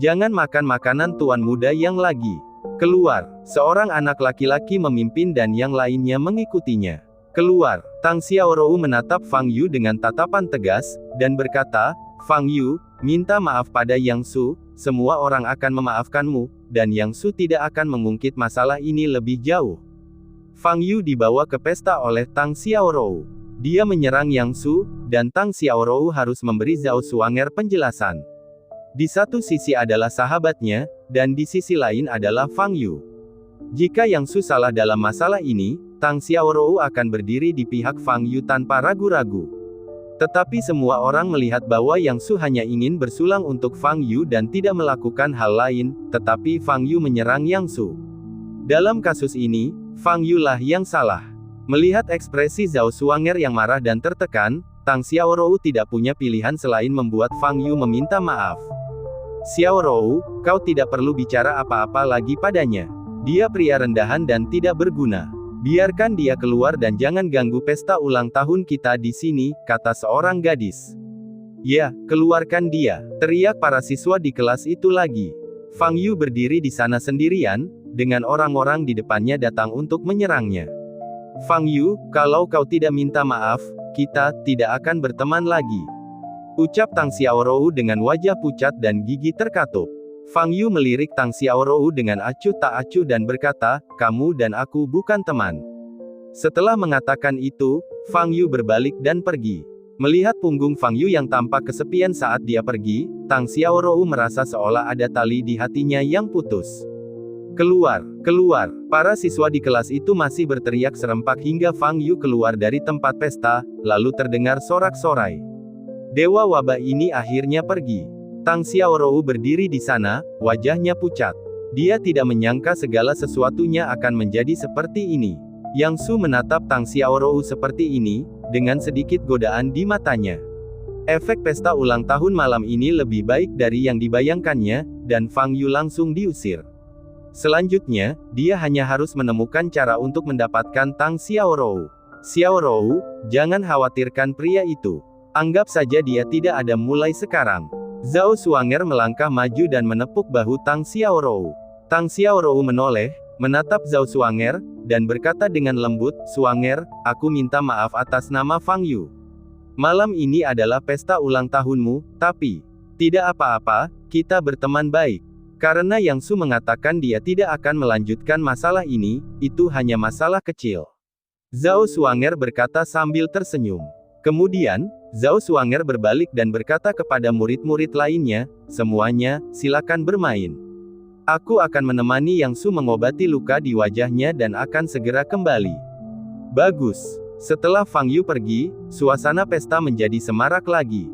Jangan makan makanan tuan muda yang lagi. Keluar. Seorang anak laki-laki memimpin dan yang lainnya mengikutinya. Keluar. Tang Xiaorou menatap Fang Yu dengan tatapan tegas, dan berkata, "Fang Yu, minta maaf pada Yang Su, semua orang akan memaafkanmu, dan Yang Su tidak akan mengungkit masalah ini lebih jauh." Fang Yu dibawa ke pesta oleh Tang Xiaorou. Dia menyerang Yang Su, dan Tang Xiaorou harus memberi Zhao Xuanger penjelasan. Di satu sisi adalah sahabatnya, dan di sisi lain adalah Fang Yu. Jika Yang Su salah dalam masalah ini, Tang Xiaorou akan berdiri di pihak Fang Yu tanpa ragu-ragu. Tetapi semua orang melihat bahwa Yang Su hanya ingin bersulang untuk Fang Yu dan tidak melakukan hal lain, tetapi Fang Yu menyerang Yang Su. Dalam kasus ini, Fang Yu lah yang salah. Melihat ekspresi Zhao Xuanger yang marah dan tertekan, Tang Xiaorou tidak punya pilihan selain membuat Fang Yu meminta maaf. "Xiaorou, kau tidak perlu bicara apa-apa lagi padanya. Dia pria rendahan dan tidak berguna. Biarkan dia keluar dan jangan ganggu pesta ulang tahun kita di sini," kata seorang gadis. "Ya, keluarkan dia," teriak para siswa di kelas itu lagi. Fang Yu berdiri di sana sendirian, dengan orang-orang di depannya datang untuk menyerangnya. "Fang Yu, kalau kau tidak minta maaf, kita tidak akan berteman lagi," ucap Tang Xiaorou dengan wajah pucat dan gigi terkatup. Fang Yu melirik Tang Xiaorou dengan acuh tak acuh dan berkata, "Kamu dan aku bukan teman." Setelah mengatakan itu, Fang Yu berbalik dan pergi. Melihat punggung Fang Yu yang tampak kesepian saat dia pergi, Tang Xiaorou merasa seolah ada tali di hatinya yang putus. "Keluar, keluar!" Para siswa di kelas itu masih berteriak serempak hingga Fang Yu keluar dari tempat pesta, lalu terdengar sorak-sorai. Dewa wabah ini akhirnya pergi. Tang Xiaorou berdiri di sana, wajahnya pucat. Dia tidak menyangka segala sesuatunya akan menjadi seperti ini. Yang Su menatap Tang Xiaorou seperti ini, dengan sedikit godaan di matanya. Efek pesta ulang tahun malam ini lebih baik dari yang dibayangkannya, dan Fang Yu langsung diusir. Selanjutnya, dia hanya harus menemukan cara untuk mendapatkan Tang Xiaorou. "Xiaorou, jangan khawatirkan pria itu. Anggap saja dia tidak ada mulai sekarang." Zhao Xuanger melangkah maju dan menepuk bahu Tang Xiaorou. Tang Xiaorou menoleh, menatap Zhao Xuanger, dan berkata dengan lembut, "Xuanger, aku minta maaf atas nama Fang Yu. Malam ini adalah pesta ulang tahunmu, tapi tidak apa-apa, kita berteman baik." Karena Yang Su mengatakan dia tidak akan melanjutkan masalah ini, itu hanya masalah kecil. Zhao Xuanger berkata sambil tersenyum. Kemudian, Zhao Xuanger berbalik dan berkata kepada murid-murid lainnya, "Semuanya, silakan bermain. Aku akan menemani Yang Su mengobati luka di wajahnya dan akan segera kembali." Bagus. Setelah Fang Yu pergi, suasana pesta menjadi semarak lagi.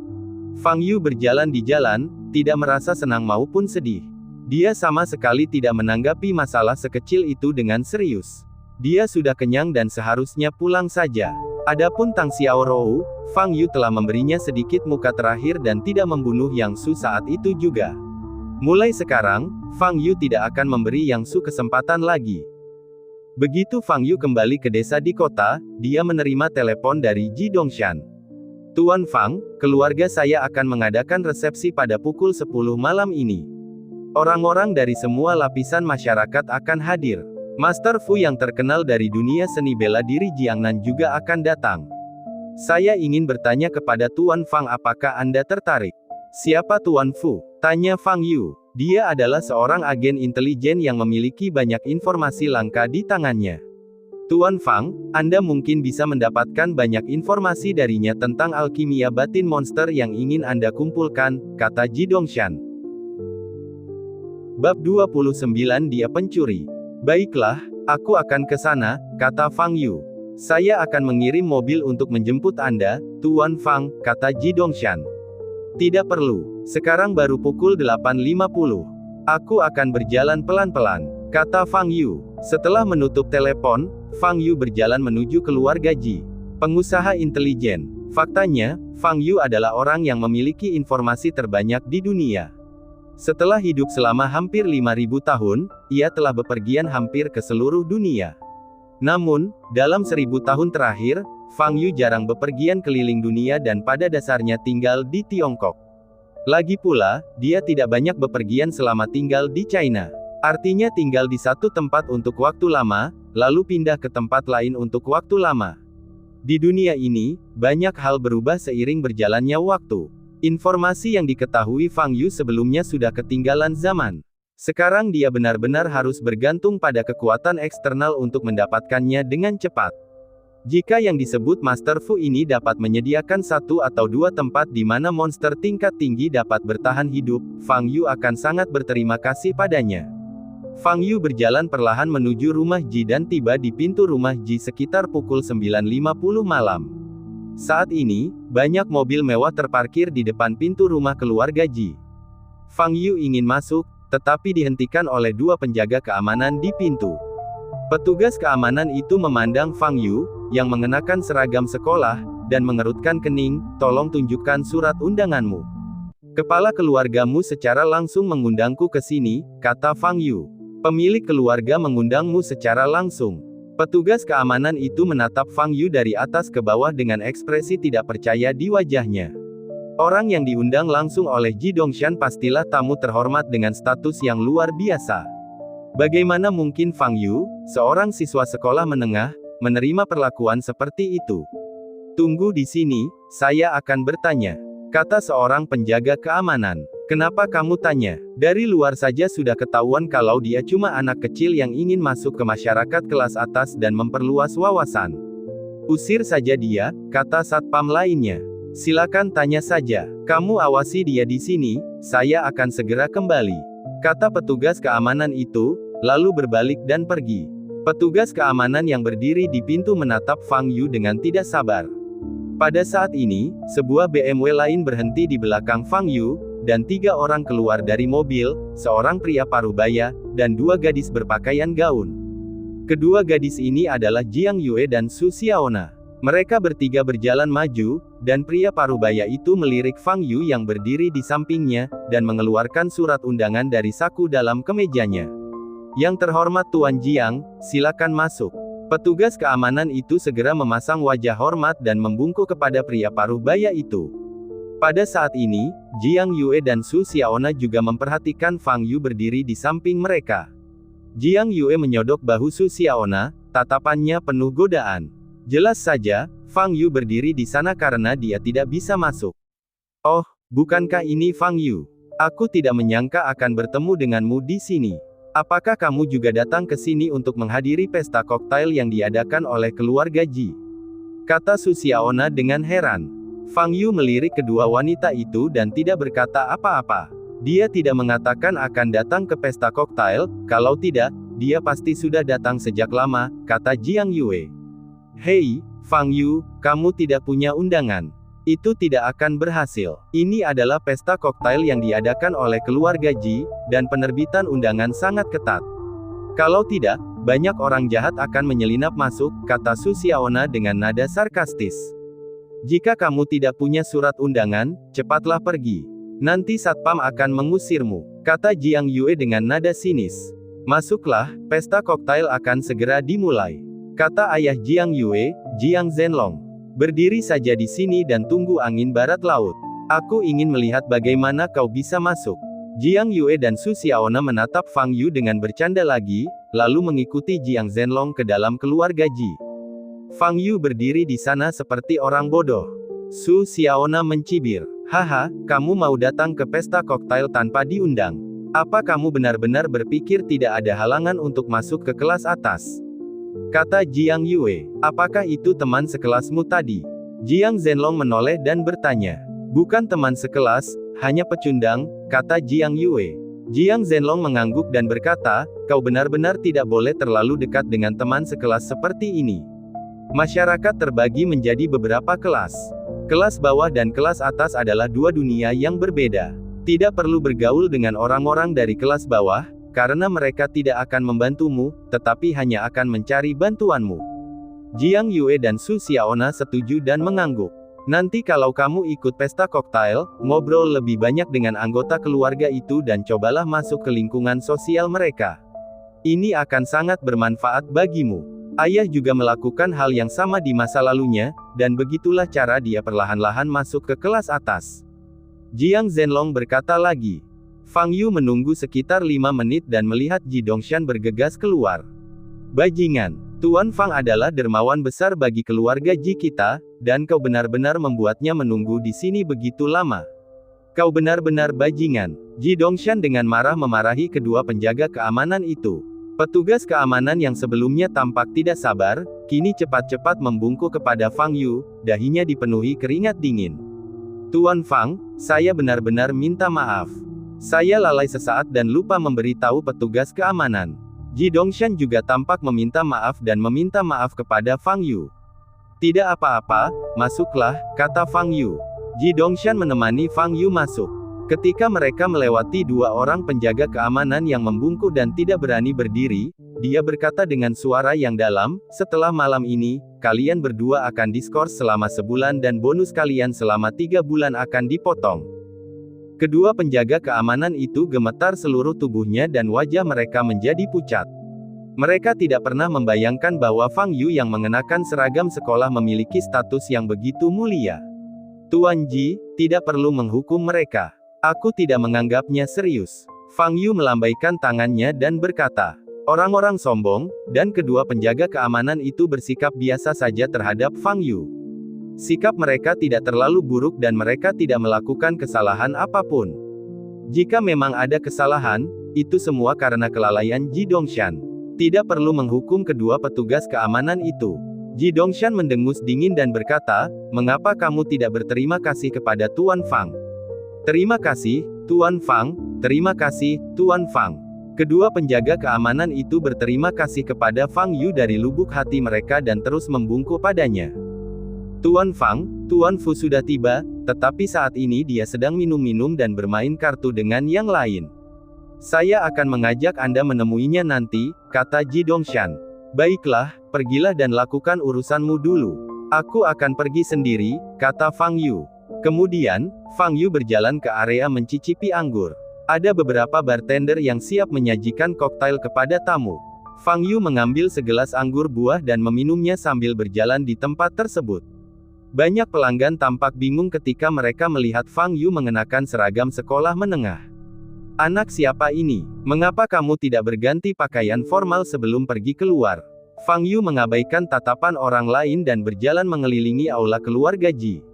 Fang Yu berjalan di jalan, tidak merasa senang maupun sedih. Dia sama sekali tidak menanggapi masalah sekecil itu dengan serius. Dia sudah kenyang dan seharusnya pulang saja. Adapun Tang Xiaorou, Fang Yu telah memberinya sedikit muka terakhir dan tidak membunuh Yang Su saat itu juga. Mulai sekarang, Fang Yu tidak akan memberi Yang Su kesempatan lagi. Begitu Fang Yu kembali ke desa di kota, dia menerima telepon dari Ji Dongshan. Tuan Fang, keluarga saya akan mengadakan resepsi pada pukul 10 malam ini. Orang-orang dari semua lapisan masyarakat akan hadir. Master Fu yang terkenal dari dunia seni bela diri Jiangnan juga akan datang. Saya ingin bertanya kepada Tuan Fang, apakah Anda tertarik? Siapa Tuan Fu? Tanya Fang Yu. Dia adalah seorang agen intelijen yang memiliki banyak informasi langka di tangannya. Tuan Fang, Anda mungkin bisa mendapatkan banyak informasi darinya tentang alkimia batin monster yang ingin Anda kumpulkan, kata Ji Dongshan. Bab 29 Dia Pencuri. Baiklah, aku akan ke sana, kata Fang Yu. Saya akan mengirim mobil untuk menjemput Anda, Tuan Fang, kata Ji Dongshan. Tidak perlu, sekarang baru pukul 8.50. Aku akan berjalan pelan-pelan, kata Fang Yu. Setelah menutup telepon, Fang Yu berjalan menuju keluarga Ji, pengusaha intelijen. Faktanya, Fang Yu adalah orang yang memiliki informasi terbanyak di dunia. Setelah hidup selama hampir 5.000 tahun, ia telah bepergian hampir ke seluruh dunia. Namun, dalam 1.000 tahun terakhir, Fang Yu jarang bepergian keliling dunia dan pada dasarnya tinggal di Tiongkok. Lagi pula, dia tidak banyak bepergian selama tinggal di China. Artinya tinggal di satu tempat untuk waktu lama, lalu pindah ke tempat lain untuk waktu lama. Di dunia ini, banyak hal berubah seiring berjalannya waktu. Informasi yang diketahui Fang Yu sebelumnya sudah ketinggalan zaman. Sekarang dia benar-benar harus bergantung pada kekuatan eksternal untuk mendapatkannya dengan cepat. Jika yang disebut Master Fu ini dapat menyediakan satu atau dua tempat di mana monster tingkat tinggi dapat bertahan hidup, Fang Yu akan sangat berterima kasih padanya. Fang Yu berjalan perlahan menuju rumah Ji dan tiba di pintu rumah Ji sekitar pukul 9.50 malam. Saat ini, banyak mobil mewah terparkir di depan pintu rumah keluarga Ji. Fang Yu ingin masuk, tetapi dihentikan oleh dua penjaga keamanan di pintu. Petugas keamanan itu memandang Fang Yu, yang mengenakan seragam sekolah, dan mengerutkan kening, tolong tunjukkan surat undanganmu. Kepala keluargamu secara langsung mengundangku ke sini, kata Fang Yu. Pemilik keluarga mengundangmu secara langsung. Petugas keamanan itu menatap Fang Yu dari atas ke bawah dengan ekspresi tidak percaya di wajahnya. Orang yang diundang langsung oleh Ji Dongshan pastilah tamu terhormat dengan status yang luar biasa. Bagaimana mungkin Fang Yu, seorang siswa sekolah menengah, menerima perlakuan seperti itu? Tunggu di sini, saya akan bertanya, kata seorang penjaga keamanan. Kenapa kamu tanya? Dari luar saja sudah ketahuan kalau dia cuma anak kecil yang ingin masuk ke masyarakat kelas atas dan memperluas wawasan. Usir saja dia, kata satpam lainnya. Silakan tanya saja. Kamu awasi dia di sini, saya akan segera kembali, kata petugas keamanan itu, lalu berbalik dan pergi. Petugas keamanan yang berdiri di pintu menatap Fang Yu dengan tidak sabar. Pada saat ini, sebuah BMW lain berhenti di belakang Fang Yu, dan tiga orang keluar dari mobil, seorang pria parubaya, dan dua gadis berpakaian gaun. Kedua gadis ini adalah Jiang Yue dan Su Xiaona. Mereka bertiga berjalan maju, dan pria parubaya itu melirik Fang Yu yang berdiri di sampingnya, dan mengeluarkan surat undangan dari saku dalam kemejanya. Yang terhormat Tuan Jiang, silakan masuk. Petugas keamanan itu segera memasang wajah hormat dan membungkuk kepada pria parubaya itu. Pada saat ini, Jiang Yue dan Su Xiaona juga memperhatikan Fang Yu berdiri di samping mereka. Jiang Yue menyodok bahu Su Xiaona, tatapannya penuh godaan. Jelas saja, Fang Yu berdiri di sana karena dia tidak bisa masuk. Oh, bukankah ini Fang Yu? Aku tidak menyangka akan bertemu denganmu di sini. Apakah kamu juga datang ke sini untuk menghadiri pesta koktail yang diadakan oleh keluarga Ji? Kata Su Xiaona dengan heran. Fang Yu melirik kedua wanita itu dan tidak berkata apa-apa. Dia tidak mengatakan akan datang ke pesta koktail, kalau tidak, dia pasti sudah datang sejak lama, kata Jiang Yue. Hei, Fang Yu, kamu tidak punya undangan. Itu tidak akan berhasil. Ini adalah pesta koktail yang diadakan oleh keluarga Ji, dan penerbitan undangan sangat ketat. Kalau tidak, banyak orang jahat akan menyelinap masuk, kata Su Xiaona dengan nada sarkastis. Jika kamu tidak punya surat undangan, cepatlah pergi. Nanti satpam akan mengusirmu, kata Jiang Yue dengan nada sinis. Masuklah, pesta koktail akan segera dimulai, kata ayah Jiang Yue, Jiang Zhenlong. Berdiri saja di sini dan tunggu angin barat laut. Aku ingin melihat bagaimana kau bisa masuk. Jiang Yue dan Su Xiaona menatap Fang Yu dengan bercanda lagi, lalu mengikuti Jiang Zhenlong ke dalam keluarga Ji. Fang Yu berdiri di sana seperti orang bodoh. Su Xiaona mencibir. Haha, kamu mau datang ke pesta koktail tanpa diundang. Apa kamu benar-benar berpikir tidak ada halangan untuk masuk ke kelas atas? Kata Jiang Yue. Apakah itu teman sekelasmu tadi? Jiang Zhenlong menoleh dan bertanya. Bukan teman sekelas, hanya pecundang, kata Jiang Yue. Jiang Zhenlong mengangguk dan berkata, kau benar-benar tidak boleh terlalu dekat dengan teman sekelas seperti ini. Masyarakat terbagi menjadi beberapa kelas. Kelas bawah dan kelas atas adalah dua dunia yang berbeda. Tidak perlu bergaul dengan orang-orang dari kelas bawah, karena mereka tidak akan membantumu, tetapi hanya akan mencari bantuanmu. Jiang Yue dan Su Xiaona setuju dan mengangguk. Nanti kalau kamu ikut pesta koktail, ngobrol lebih banyak dengan anggota keluarga itu dan cobalah masuk ke lingkungan sosial mereka. Ini akan sangat bermanfaat bagimu. Ayah juga melakukan hal yang sama di masa lalunya, dan begitulah cara dia perlahan-lahan masuk ke kelas atas. Jiang Zhenlong berkata lagi. Fang Yu menunggu sekitar 5 menit dan melihat Ji Dongshan bergegas keluar. Bajingan, Tuan Fang adalah dermawan besar bagi keluarga Ji kita, dan kau benar-benar membuatnya menunggu di sini begitu lama. Kau benar-benar bajingan. Ji Dongshan dengan marah memarahi kedua penjaga keamanan itu. Petugas keamanan yang sebelumnya tampak tidak sabar, kini cepat-cepat membungkuk kepada Fang Yu, dahinya dipenuhi keringat dingin. Tuan Fang, saya benar-benar minta maaf. Saya lalai sesaat dan lupa memberitahu petugas keamanan. Ji Dongshan juga tampak meminta maaf dan meminta maaf kepada Fang Yu. Tidak apa-apa, masuklah, kata Fang Yu. Ji Dongshan menemani Fang Yu masuk. Ketika mereka melewati dua orang penjaga keamanan yang membungkuk dan tidak berani berdiri, dia berkata dengan suara yang dalam, setelah malam ini, kalian berdua akan diskors selama sebulan dan bonus kalian selama 3 bulan akan dipotong. Kedua penjaga keamanan itu gemetar seluruh tubuhnya dan wajah mereka menjadi pucat. Mereka tidak pernah membayangkan bahwa Fang Yu yang mengenakan seragam sekolah memiliki status yang begitu mulia. Tuan Ji, tidak perlu menghukum mereka. Aku tidak menganggapnya serius. Fang Yu melambaikan tangannya dan berkata, orang-orang sombong, dan kedua penjaga keamanan itu bersikap biasa saja terhadap Fang Yu. Sikap mereka tidak terlalu buruk dan mereka tidak melakukan kesalahan apapun. Jika memang ada kesalahan, itu semua karena kelalaian Ji Dongshan. Tidak perlu menghukum kedua petugas keamanan itu. Ji Dongshan mendengus dingin dan berkata, mengapa kamu tidak berterima kasih kepada Tuan Fang? Terima kasih, Tuan Fang, terima kasih, Tuan Fang. Kedua penjaga keamanan itu berterima kasih kepada Fang Yu dari lubuk hati mereka dan terus membungkuk padanya. Tuan Fang, Tuan Fu sudah tiba, tetapi saat ini dia sedang minum-minum dan bermain kartu dengan yang lain. Saya akan mengajak Anda menemuinya nanti, kata Ji Dongshan. Baiklah, pergilah dan lakukan urusanmu dulu. Aku akan pergi sendiri, kata Fang Yu. Kemudian, Fang Yu berjalan ke area mencicipi anggur. Ada beberapa bartender yang siap menyajikan koktail kepada tamu. Fang Yu mengambil segelas anggur buah dan meminumnya sambil berjalan di tempat tersebut. Banyak pelanggan tampak bingung ketika mereka melihat Fang Yu mengenakan seragam sekolah menengah. Anak siapa ini? Mengapa kamu tidak berganti pakaian formal sebelum pergi keluar? Fang Yu mengabaikan tatapan orang lain dan berjalan mengelilingi aula keluarga Ji.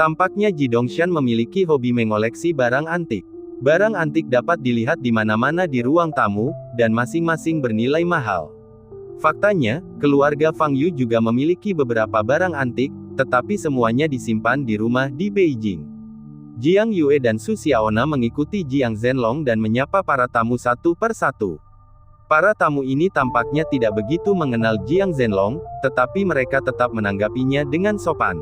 Tampaknya Ji Dongshan memiliki hobi mengoleksi barang antik. Barang antik dapat dilihat di mana-mana di ruang tamu, dan masing-masing bernilai mahal. Faktanya, keluarga Fang Yu juga memiliki beberapa barang antik, tetapi semuanya disimpan di rumah di Beijing. Jiang Yue dan Su Xiaona mengikuti Jiang Zhenlong dan menyapa para tamu satu per satu. Para tamu ini tampaknya tidak begitu mengenal Jiang Zhenlong, tetapi mereka tetap menanggapinya dengan sopan.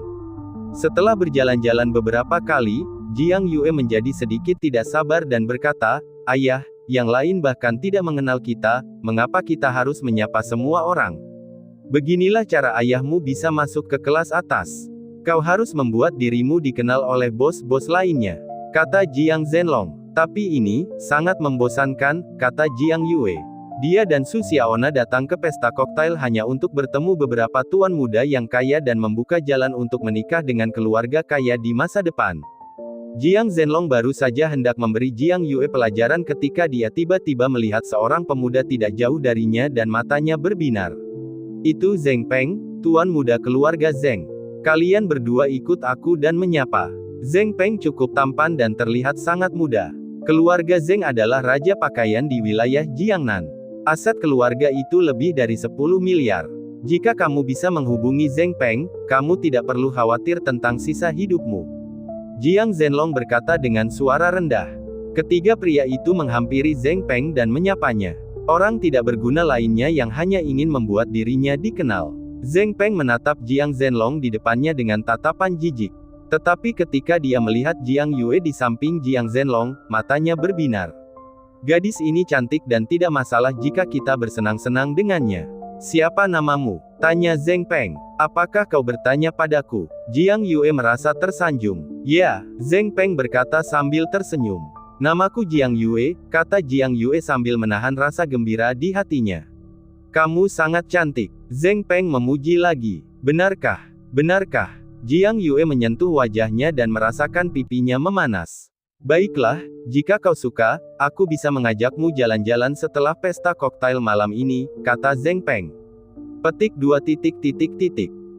Setelah berjalan-jalan beberapa kali, Jiang Yue menjadi sedikit tidak sabar dan berkata, Ayah, yang lain bahkan tidak mengenal kita, mengapa kita harus menyapa semua orang? Beginilah cara ayahmu bisa masuk ke kelas atas. Kau harus membuat dirimu dikenal oleh bos-bos lainnya, kata Jiang Zhenlong. Tapi ini sangat membosankan, kata Jiang Yue. Dia dan Su Xiaona datang ke pesta koktail hanya untuk bertemu beberapa tuan muda yang kaya dan membuka jalan untuk menikah dengan keluarga kaya di masa depan. Jiang Zhenlong baru saja hendak memberi Jiang Yue pelajaran ketika dia tiba-tiba melihat seorang pemuda tidak jauh darinya dan matanya berbinar. Itu Zheng Peng, tuan muda keluarga Zheng. Kalian berdua ikut aku dan menyapa. Zheng Peng cukup tampan dan terlihat sangat muda. Keluarga Zheng adalah raja pakaian di wilayah Jiangnan. Aset keluarga itu lebih dari 10 miliar. Jika kamu bisa menghubungi Zheng Peng, kamu tidak perlu khawatir tentang sisa hidupmu. Jiang Zhenlong berkata dengan suara rendah. Ketiga pria itu menghampiri Zheng Peng dan menyapanya. Orang tidak berguna lainnya yang hanya ingin membuat dirinya dikenal. Zheng Peng menatap Jiang Zhenlong di depannya dengan tatapan jijik. Tetapi ketika dia melihat Jiang Yue di samping Jiang Zhenlong, matanya berbinar. Gadis ini cantik dan tidak masalah jika kita bersenang-senang dengannya. Siapa namamu? Tanya Zheng Peng. Apakah kau bertanya padaku? Jiang Yue merasa tersanjung. Ya, Zheng Peng berkata sambil tersenyum. Namaku Jiang Yue, kata Jiang Yue sambil menahan rasa gembira di hatinya. Kamu sangat cantik. Zheng Peng memuji lagi. Benarkah? Benarkah? Jiang Yue menyentuh wajahnya dan merasakan pipinya memanas. Baiklah, jika kau suka, aku bisa mengajakmu jalan-jalan setelah pesta koktail malam ini, kata Zheng Peng. Petik 2.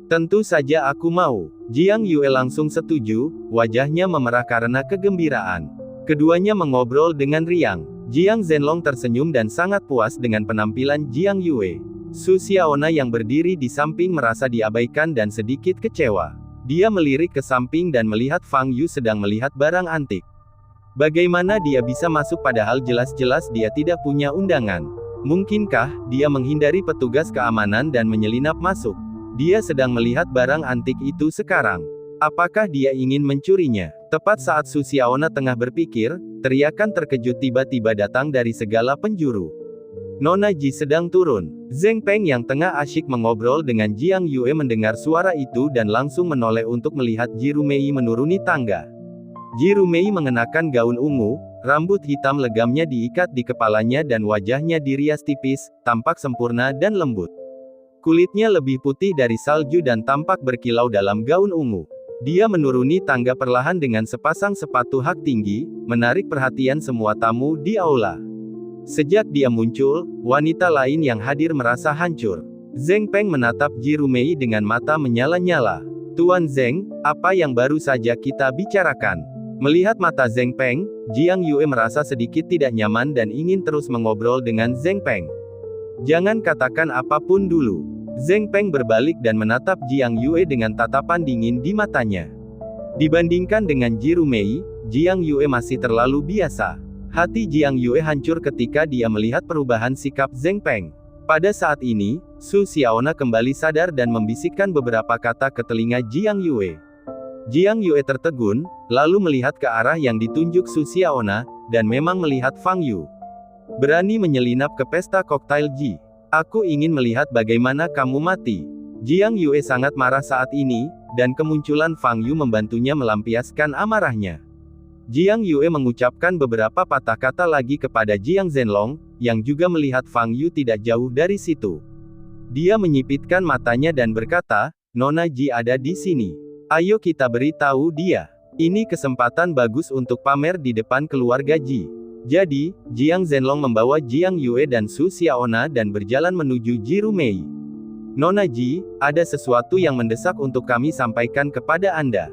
Tentu saja aku mau. Jiang Yue langsung setuju, wajahnya memerah karena kegembiraan. Keduanya mengobrol dengan riang. Jiang Zhenlong tersenyum dan sangat puas dengan penampilan Jiang Yue. Su Xiaona yang berdiri di samping merasa diabaikan dan sedikit kecewa. Dia melirik ke samping dan melihat Fang Yu sedang melihat barang antik. Bagaimana dia bisa masuk padahal jelas-jelas dia tidak punya undangan? Mungkinkah dia menghindari petugas keamanan dan menyelinap masuk? Dia sedang melihat barang antik itu sekarang. Apakah dia ingin mencurinya? Tepat saat Su Xiaona tengah berpikir, teriakan terkejut tiba-tiba datang dari segala penjuru. Nona Ji sedang turun. Zheng Peng yang tengah asyik mengobrol dengan Jiang Yue mendengar suara itu dan langsung menoleh untuk melihat Ji Rumei menuruni tangga. Ji Rumei mengenakan gaun ungu, rambut hitam legamnya diikat di kepalanya dan wajahnya dirias tipis, tampak sempurna dan lembut. Kulitnya lebih putih dari salju dan tampak berkilau dalam gaun ungu. Dia menuruni tangga perlahan dengan sepasang sepatu hak tinggi, menarik perhatian semua tamu di aula. Sejak dia muncul, wanita lain yang hadir merasa hancur. Zheng Peng menatap Ji Rumei dengan mata menyala-nyala. Tuan Zheng, apa yang baru saja kita bicarakan? Melihat mata Zheng Peng, Jiang Yue merasa sedikit tidak nyaman dan ingin terus mengobrol dengan Zheng Peng. Jangan katakan apapun dulu. Zheng Peng berbalik dan menatap Jiang Yue dengan tatapan dingin di matanya. Dibandingkan dengan Ji Rumei, Jiang Yue masih terlalu biasa. Hati Jiang Yue hancur ketika dia melihat perubahan sikap Zheng Peng. Pada saat ini, Su Xiaona kembali sadar dan membisikkan beberapa kata ke telinga Jiang Yue. Jiang Yue tertegun, lalu melihat ke arah yang ditunjuk Su Xiaona, dan memang melihat Fang Yu. Berani menyelinap ke pesta koktail Ji. Aku ingin melihat bagaimana kamu mati. Jiang Yue sangat marah saat ini, dan kemunculan Fang Yu membantunya melampiaskan amarahnya. Jiang Yue mengucapkan beberapa patah kata lagi kepada Jiang Zhenlong, yang juga melihat Fang Yu tidak jauh dari situ. Dia menyipitkan matanya dan berkata, Nona Ji ada di sini. Ayo kita beritahu dia. Ini kesempatan bagus untuk pamer di depan keluarga Ji. Jadi, Jiang Zhenlong membawa Jiang Yue dan Su Xiaona dan berjalan menuju Ji Rumei. Nona Ji, ada sesuatu yang mendesak untuk kami sampaikan kepada Anda.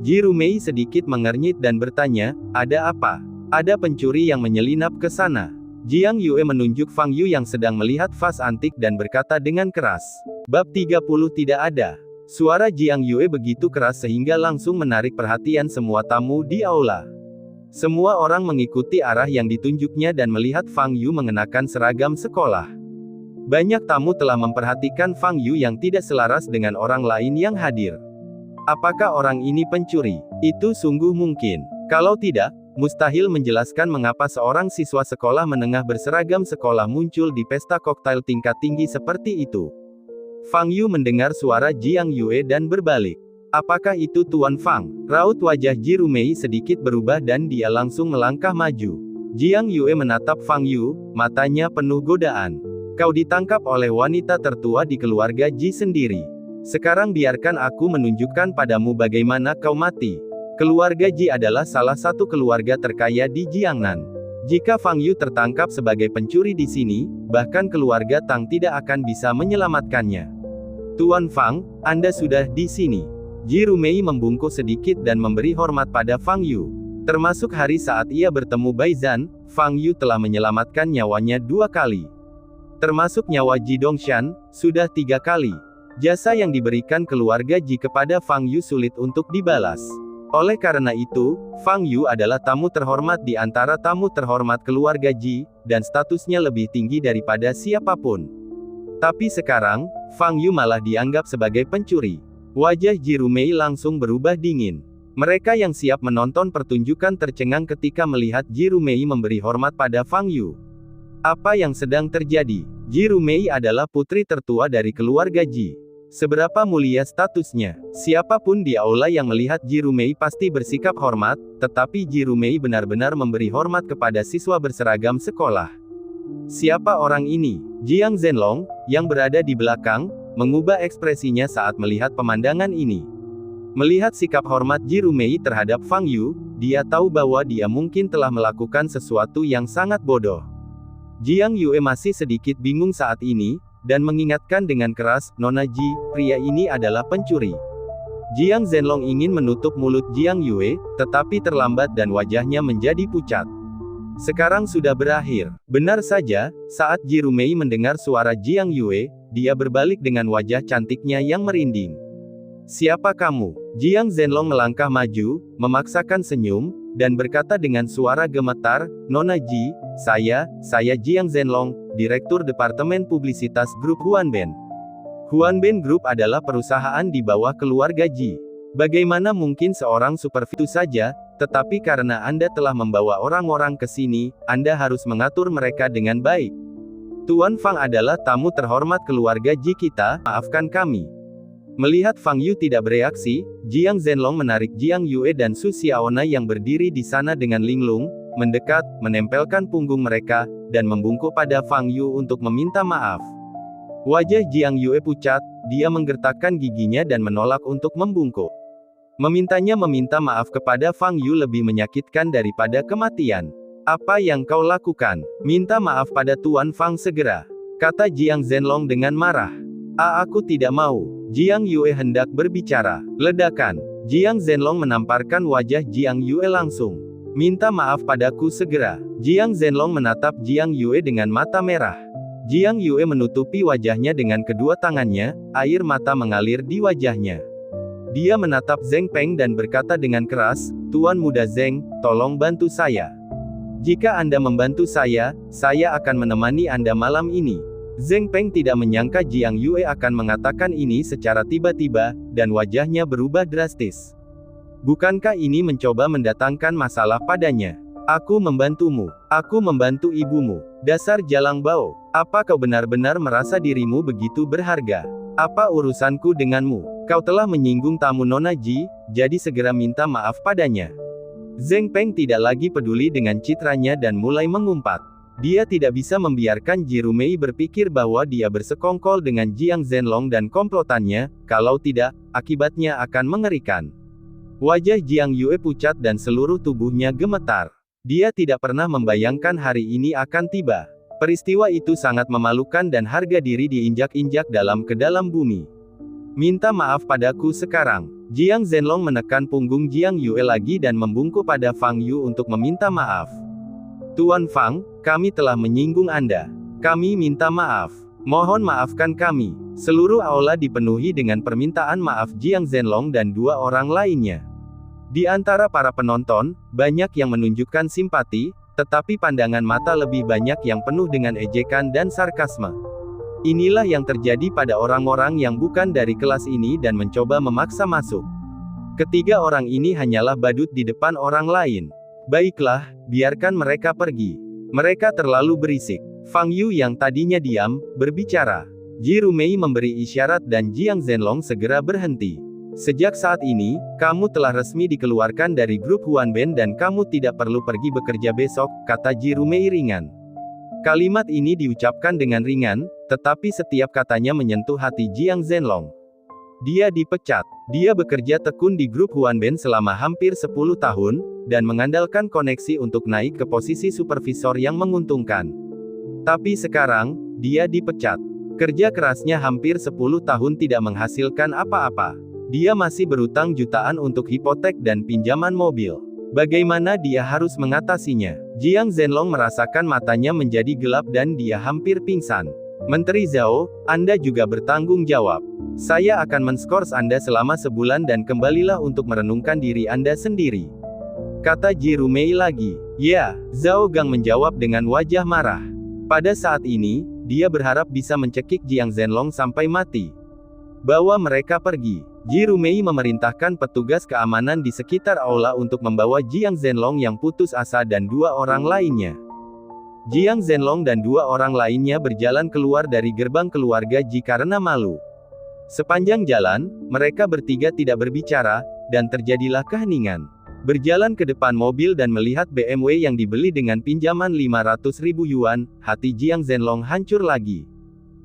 Ji Rumei sedikit mengernyit dan bertanya, ada apa? Ada pencuri yang menyelinap ke sana. Jiang Yue menunjuk Fang Yu yang sedang melihat vas antik dan berkata dengan keras. Bab 30 tidak ada. Suara Jiang Yue begitu keras sehingga langsung menarik perhatian semua tamu di aula. Semua orang mengikuti arah yang ditunjuknya dan melihat Fang Yu mengenakan seragam sekolah. Banyak tamu telah memperhatikan Fang Yu yang tidak selaras dengan orang lain yang hadir. Apakah orang ini pencuri? Itu sungguh mungkin. Kalau tidak, mustahil menjelaskan mengapa seorang siswa sekolah menengah berseragam sekolah muncul di pesta koktail tingkat tinggi seperti itu. Fang Yu mendengar suara Jiang Yue dan berbalik. Apakah itu Tuan Fang? Raut wajah Ji Rumei sedikit berubah dan dia langsung melangkah maju. Jiang Yue menatap Fang Yu, matanya penuh godaan. Kau ditangkap oleh wanita tertua di keluarga Ji sendiri. Sekarang biarkan aku menunjukkan padamu bagaimana kau mati. Keluarga Ji adalah salah satu keluarga terkaya di Jiangnan. Jika Fang Yu tertangkap sebagai pencuri di sini, bahkan keluarga Tang tidak akan bisa menyelamatkannya. Tuan Fang, Anda sudah di sini. Ji Rumei membungkuk sedikit dan memberi hormat pada Fang Yu. Termasuk hari saat ia bertemu Baizan, Fang Yu telah menyelamatkan nyawanya 2 kali. Termasuk nyawa Ji Dongshan, sudah 3 kali. Jasa yang diberikan keluarga Ji kepada Fang Yu sulit untuk dibalas. Oleh karena itu, Fang Yu adalah tamu terhormat di antara tamu terhormat keluarga Ji, dan statusnya lebih tinggi daripada siapapun. Tapi sekarang, Fang Yu malah dianggap sebagai pencuri. Wajah Ji Rumei langsung berubah dingin. Mereka yang siap menonton pertunjukan tercengang ketika melihat Ji Rumei memberi hormat pada Fang Yu. Apa yang sedang terjadi? Ji Rumei adalah putri tertua dari keluarga Ji. Seberapa mulia statusnya? Siapapun di aula yang melihat Ji Rumei pasti bersikap hormat, tetapi Ji Rumei benar-benar memberi hormat kepada siswa berseragam sekolah. Siapa orang ini? Jiang Zhenlong, yang berada di belakang, mengubah ekspresinya saat melihat pemandangan ini. Melihat sikap hormat Ji Rumei terhadap Fang Yu, dia tahu bahwa dia mungkin telah melakukan sesuatu yang sangat bodoh. Jiang Yue masih sedikit bingung saat ini, dan mengingatkan dengan keras, Nona Ji, pria ini adalah pencuri. Jiang Zhenlong ingin menutup mulut Jiang Yue, tetapi terlambat dan wajahnya menjadi pucat. Sekarang sudah berakhir. Benar saja, saat Ji Rumei mendengar suara Jiang Yue, dia berbalik dengan wajah cantiknya yang merinding. Siapa kamu? Jiang Zhenlong melangkah maju, memaksakan senyum, dan berkata dengan suara gemetar, Nona Ji, saya Jiang Zhenlong, Direktur Departemen Publisitas Grup Huanben. Huanben Group adalah perusahaan di bawah keluarga Ji. Bagaimana mungkin seorang supervisor saja, tetapi karena Anda telah membawa orang-orang ke sini, Anda harus mengatur mereka dengan baik. Tuan Fang adalah tamu terhormat keluarga Ji kita, maafkan kami. Melihat Fang Yu tidak bereaksi, Jiang Zhenlong menarik Jiang Yue dan Su Xiaona yang berdiri di sana dengan linglung, mendekat, menempelkan punggung mereka, dan membungkuk pada Fang Yu untuk meminta maaf. Wajah Jiang Yue pucat, dia menggertakkan giginya dan menolak untuk membungkuk. Memintanya meminta maaf kepada Fang Yu lebih menyakitkan daripada kematian. Apa yang kau lakukan? Minta maaf pada Tuan Fang segera, kata Jiang Zhenlong dengan marah. Aku tidak mau. Jiang Yue hendak berbicara. Ledakan. Jiang Zhenlong menamparkan wajah Jiang Yue langsung. Minta maaf padaku segera. Jiang Zhenlong menatap Jiang Yue dengan mata merah. Jiang Yue menutupi wajahnya dengan kedua tangannya, air mata mengalir di wajahnya. Dia menatap Zheng Peng dan berkata dengan keras, Tuan muda Zheng, tolong bantu saya. Jika Anda membantu saya akan menemani Anda malam ini. Zheng Peng tidak menyangka Jiang Yue akan mengatakan ini secara tiba-tiba, dan wajahnya berubah drastis. Bukankah ini mencoba mendatangkan masalah padanya? Aku membantumu. Aku membantu ibumu. Dasar jalang bau. Apa kau benar-benar merasa dirimu begitu berharga? Apa urusanku denganmu? Kau telah menyinggung tamu Nona Ji, jadi segera minta maaf padanya. Zheng Peng tidak lagi peduli dengan citranya dan mulai mengumpat. Dia tidak bisa membiarkan Ji Rumei berpikir bahwa dia bersekongkol dengan Jiang Zhenlong dan komplotannya, kalau tidak, akibatnya akan mengerikan. Wajah Jiang Yue pucat dan seluruh tubuhnya gemetar. Dia tidak pernah membayangkan hari ini akan tiba. Peristiwa itu sangat memalukan dan harga diri diinjak-injak dalam ke dalam bumi. Minta maaf padaku sekarang. Jiang Zhenlong menekan punggung Jiang Yue lagi dan membungkuk pada Fang Yu untuk meminta maaf. Tuan Fang, kami telah menyinggung Anda. Kami minta maaf. Mohon maafkan kami. Seluruh aula dipenuhi dengan permintaan maaf Jiang Zhenlong dan 2 orang lainnya. Di antara para penonton, banyak yang menunjukkan simpati, tetapi pandangan mata lebih banyak yang penuh dengan ejekan dan sarkasme. Inilah yang terjadi pada orang-orang yang bukan dari kelas ini dan mencoba memaksa masuk. Ketiga orang ini hanyalah badut di depan orang lain. Baiklah, biarkan mereka pergi. Mereka terlalu berisik. Fang Yu yang tadinya diam, berbicara. Ji Rumei memberi isyarat dan Jiang Zhenlong segera berhenti. Sejak saat ini, kamu telah resmi dikeluarkan dari grup Huanben dan kamu tidak perlu pergi bekerja besok, kata Ji Rumei ringan. Kalimat ini diucapkan dengan ringan, tetapi setiap katanya menyentuh hati Jiang Zhenlong. Dia dipecat. Dia bekerja tekun di grup Huanben selama hampir 10 tahun, dan mengandalkan koneksi untuk naik ke posisi supervisor yang menguntungkan. Tapi sekarang, dia dipecat. Kerja kerasnya hampir 10 tahun tidak menghasilkan apa-apa. Dia masih berutang jutaan untuk hipotek dan pinjaman mobil. Bagaimana dia harus mengatasinya? Jiang Zhenlong merasakan matanya menjadi gelap dan dia hampir pingsan. Menteri Zhao, Anda juga bertanggung jawab. Saya akan menskors Anda selama sebulan dan kembalilah untuk merenungkan diri Anda sendiri. Kata Ji Rumei lagi. Ya, Zhao Gang menjawab dengan wajah marah. Pada saat ini, dia berharap bisa mencekik Jiang Zhenlong sampai mati. Bawa mereka pergi. Ji Rumei memerintahkan petugas keamanan di sekitar aula untuk membawa Jiang Zhenlong yang putus asa dan 2 orang lainnya. Jiang Zhenlong dan 2 orang lainnya berjalan keluar dari gerbang keluarga Ji karena malu. Sepanjang jalan, mereka bertiga tidak berbicara, dan terjadilah keheningan. Berjalan ke depan mobil dan melihat BMW yang dibeli dengan pinjaman 500.000 yuan, hati Jiang Zhenlong hancur lagi.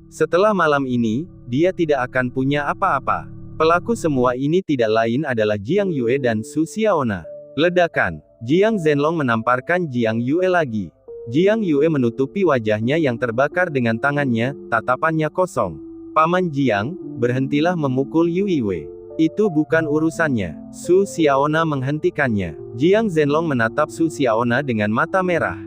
Setelah malam ini, dia tidak akan punya apa-apa. Pelaku semua ini tidak lain adalah Jiang Yue dan Su Xiaona. Ledakan. Jiang Zhenlong menamparkan Jiang Yue lagi. Jiang Yue menutupi wajahnya yang terbakar dengan tangannya, tatapannya kosong. Paman Jiang, berhentilah memukul Yue. Itu bukan urusannya. Su Xiaona menghentikannya. Jiang Zhenlong menatap Su Xiaona dengan mata merah.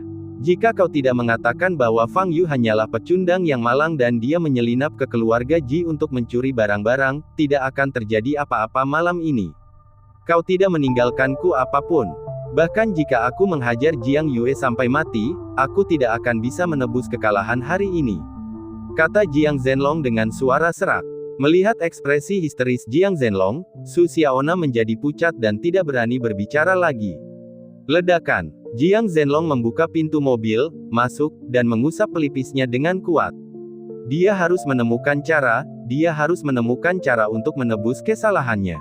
Jika kau tidak mengatakan bahwa Fang Yu hanyalah pecundang yang malang dan dia menyelinap ke keluarga Ji untuk mencuri barang-barang, tidak akan terjadi apa-apa malam ini. Kau tidak meninggalkanku apapun. Bahkan jika aku menghajar Jiang Yue sampai mati, aku tidak akan bisa menebus kekalahan hari ini. Kata Jiang Zhenlong dengan suara serak. Melihat ekspresi histeris Jiang Zhenlong, Su Xiaona menjadi pucat dan tidak berani berbicara lagi. Ledakan. Jiang Zhenlong membuka pintu mobil, masuk, dan mengusap pelipisnya dengan kuat. Dia harus menemukan cara untuk menebus kesalahannya.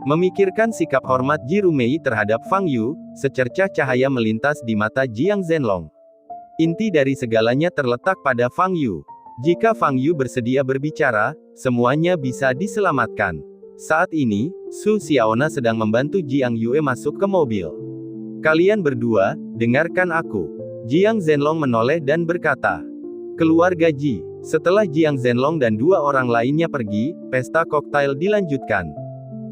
Memikirkan sikap hormat Ji Rumei terhadap Fang Yu, secercah cahaya melintas di mata Jiang Zhenlong. Inti dari segalanya terletak pada Fang Yu. Jika Fang Yu bersedia berbicara, semuanya bisa diselamatkan. Saat ini, Su Xiaona sedang membantu Jiang Yue masuk ke mobil. Kalian berdua, dengarkan aku. Jiang Zhenlong menoleh dan berkata. Keluarga Ji. Setelah Jiang Zhenlong dan 2 orang lainnya pergi, pesta koktail dilanjutkan.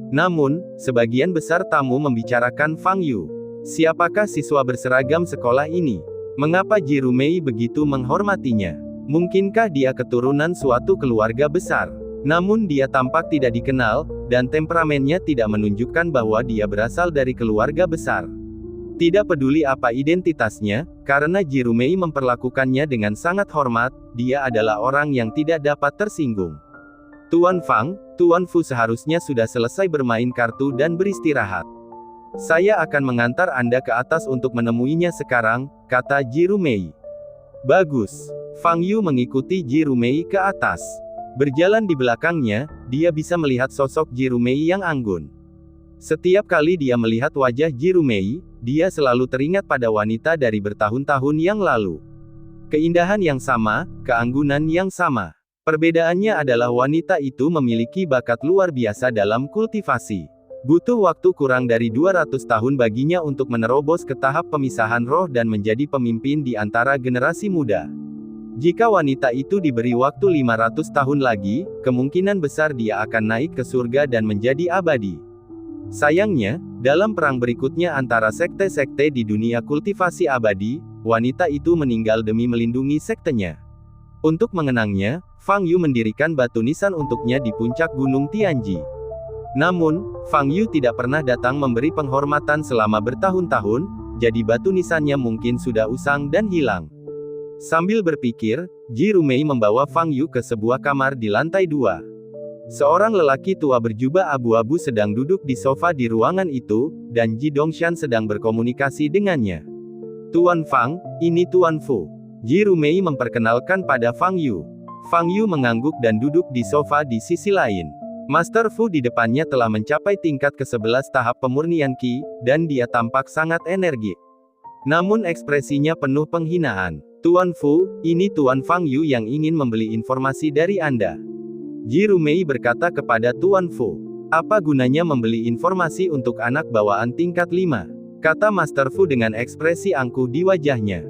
Namun, sebagian besar tamu membicarakan Fang Yu. Siapakah siswa berseragam sekolah ini? Mengapa Ji Rumei begitu menghormatinya? Mungkinkah dia keturunan suatu keluarga besar? Namun dia tampak tidak dikenal, dan temperamennya tidak menunjukkan bahwa dia berasal dari keluarga besar. Tidak peduli apa identitasnya, karena Ji Rumei memperlakukannya dengan sangat hormat, dia adalah orang yang tidak dapat tersinggung. Tuan Fang, Tuan Fu seharusnya sudah selesai bermain kartu dan beristirahat. Saya akan mengantar Anda ke atas untuk menemuinya sekarang, kata Ji Rumei. Bagus. Fang Yu mengikuti Ji Rumei ke atas. Berjalan di belakangnya, dia bisa melihat sosok Ji Rumei yang anggun. Setiap kali dia melihat wajah Ji Rumei, dia selalu teringat pada wanita dari bertahun-tahun yang lalu. Keindahan yang sama, keanggunan yang sama. Perbedaannya adalah wanita itu memiliki bakat luar biasa dalam kultivasi. Butuh waktu kurang dari 200 tahun baginya untuk menerobos ke tahap pemisahan roh dan menjadi pemimpin di antara generasi muda. Jika wanita itu diberi waktu 500 tahun lagi, kemungkinan besar dia akan naik ke surga dan menjadi abadi. Sayangnya, dalam perang berikutnya antara sekte-sekte di dunia kultivasi abadi, wanita itu meninggal demi melindungi sektenya. Untuk mengenangnya, Fang Yu mendirikan batu nisan untuknya di puncak Gunung Tianji. Namun, Fang Yu tidak pernah datang memberi penghormatan selama bertahun-tahun, jadi batu nisannya mungkin sudah usang dan hilang. Sambil berpikir, Ji Rumei membawa Fang Yu ke sebuah kamar di lantai 2. Seorang lelaki tua berjubah abu-abu sedang duduk di sofa di ruangan itu, dan Ji Dongshan sedang berkomunikasi dengannya. Tuan Fang, ini Tuan Fu. Ji Rumei memperkenalkan pada Fang Yu. Fang Yu mengangguk dan duduk di sofa di sisi lain. Master Fu di depannya telah mencapai tingkat ke-11 tahap pemurnian Qi, dan dia tampak sangat energik. Namun ekspresinya penuh penghinaan. Tuan Fu, ini Tuan Fang Yu yang ingin membeli informasi dari Anda. Ji Rumei berkata kepada Tuan Fu. Apa gunanya membeli informasi untuk anak bawaan tingkat 5? Kata Master Fu dengan ekspresi angkuh di wajahnya.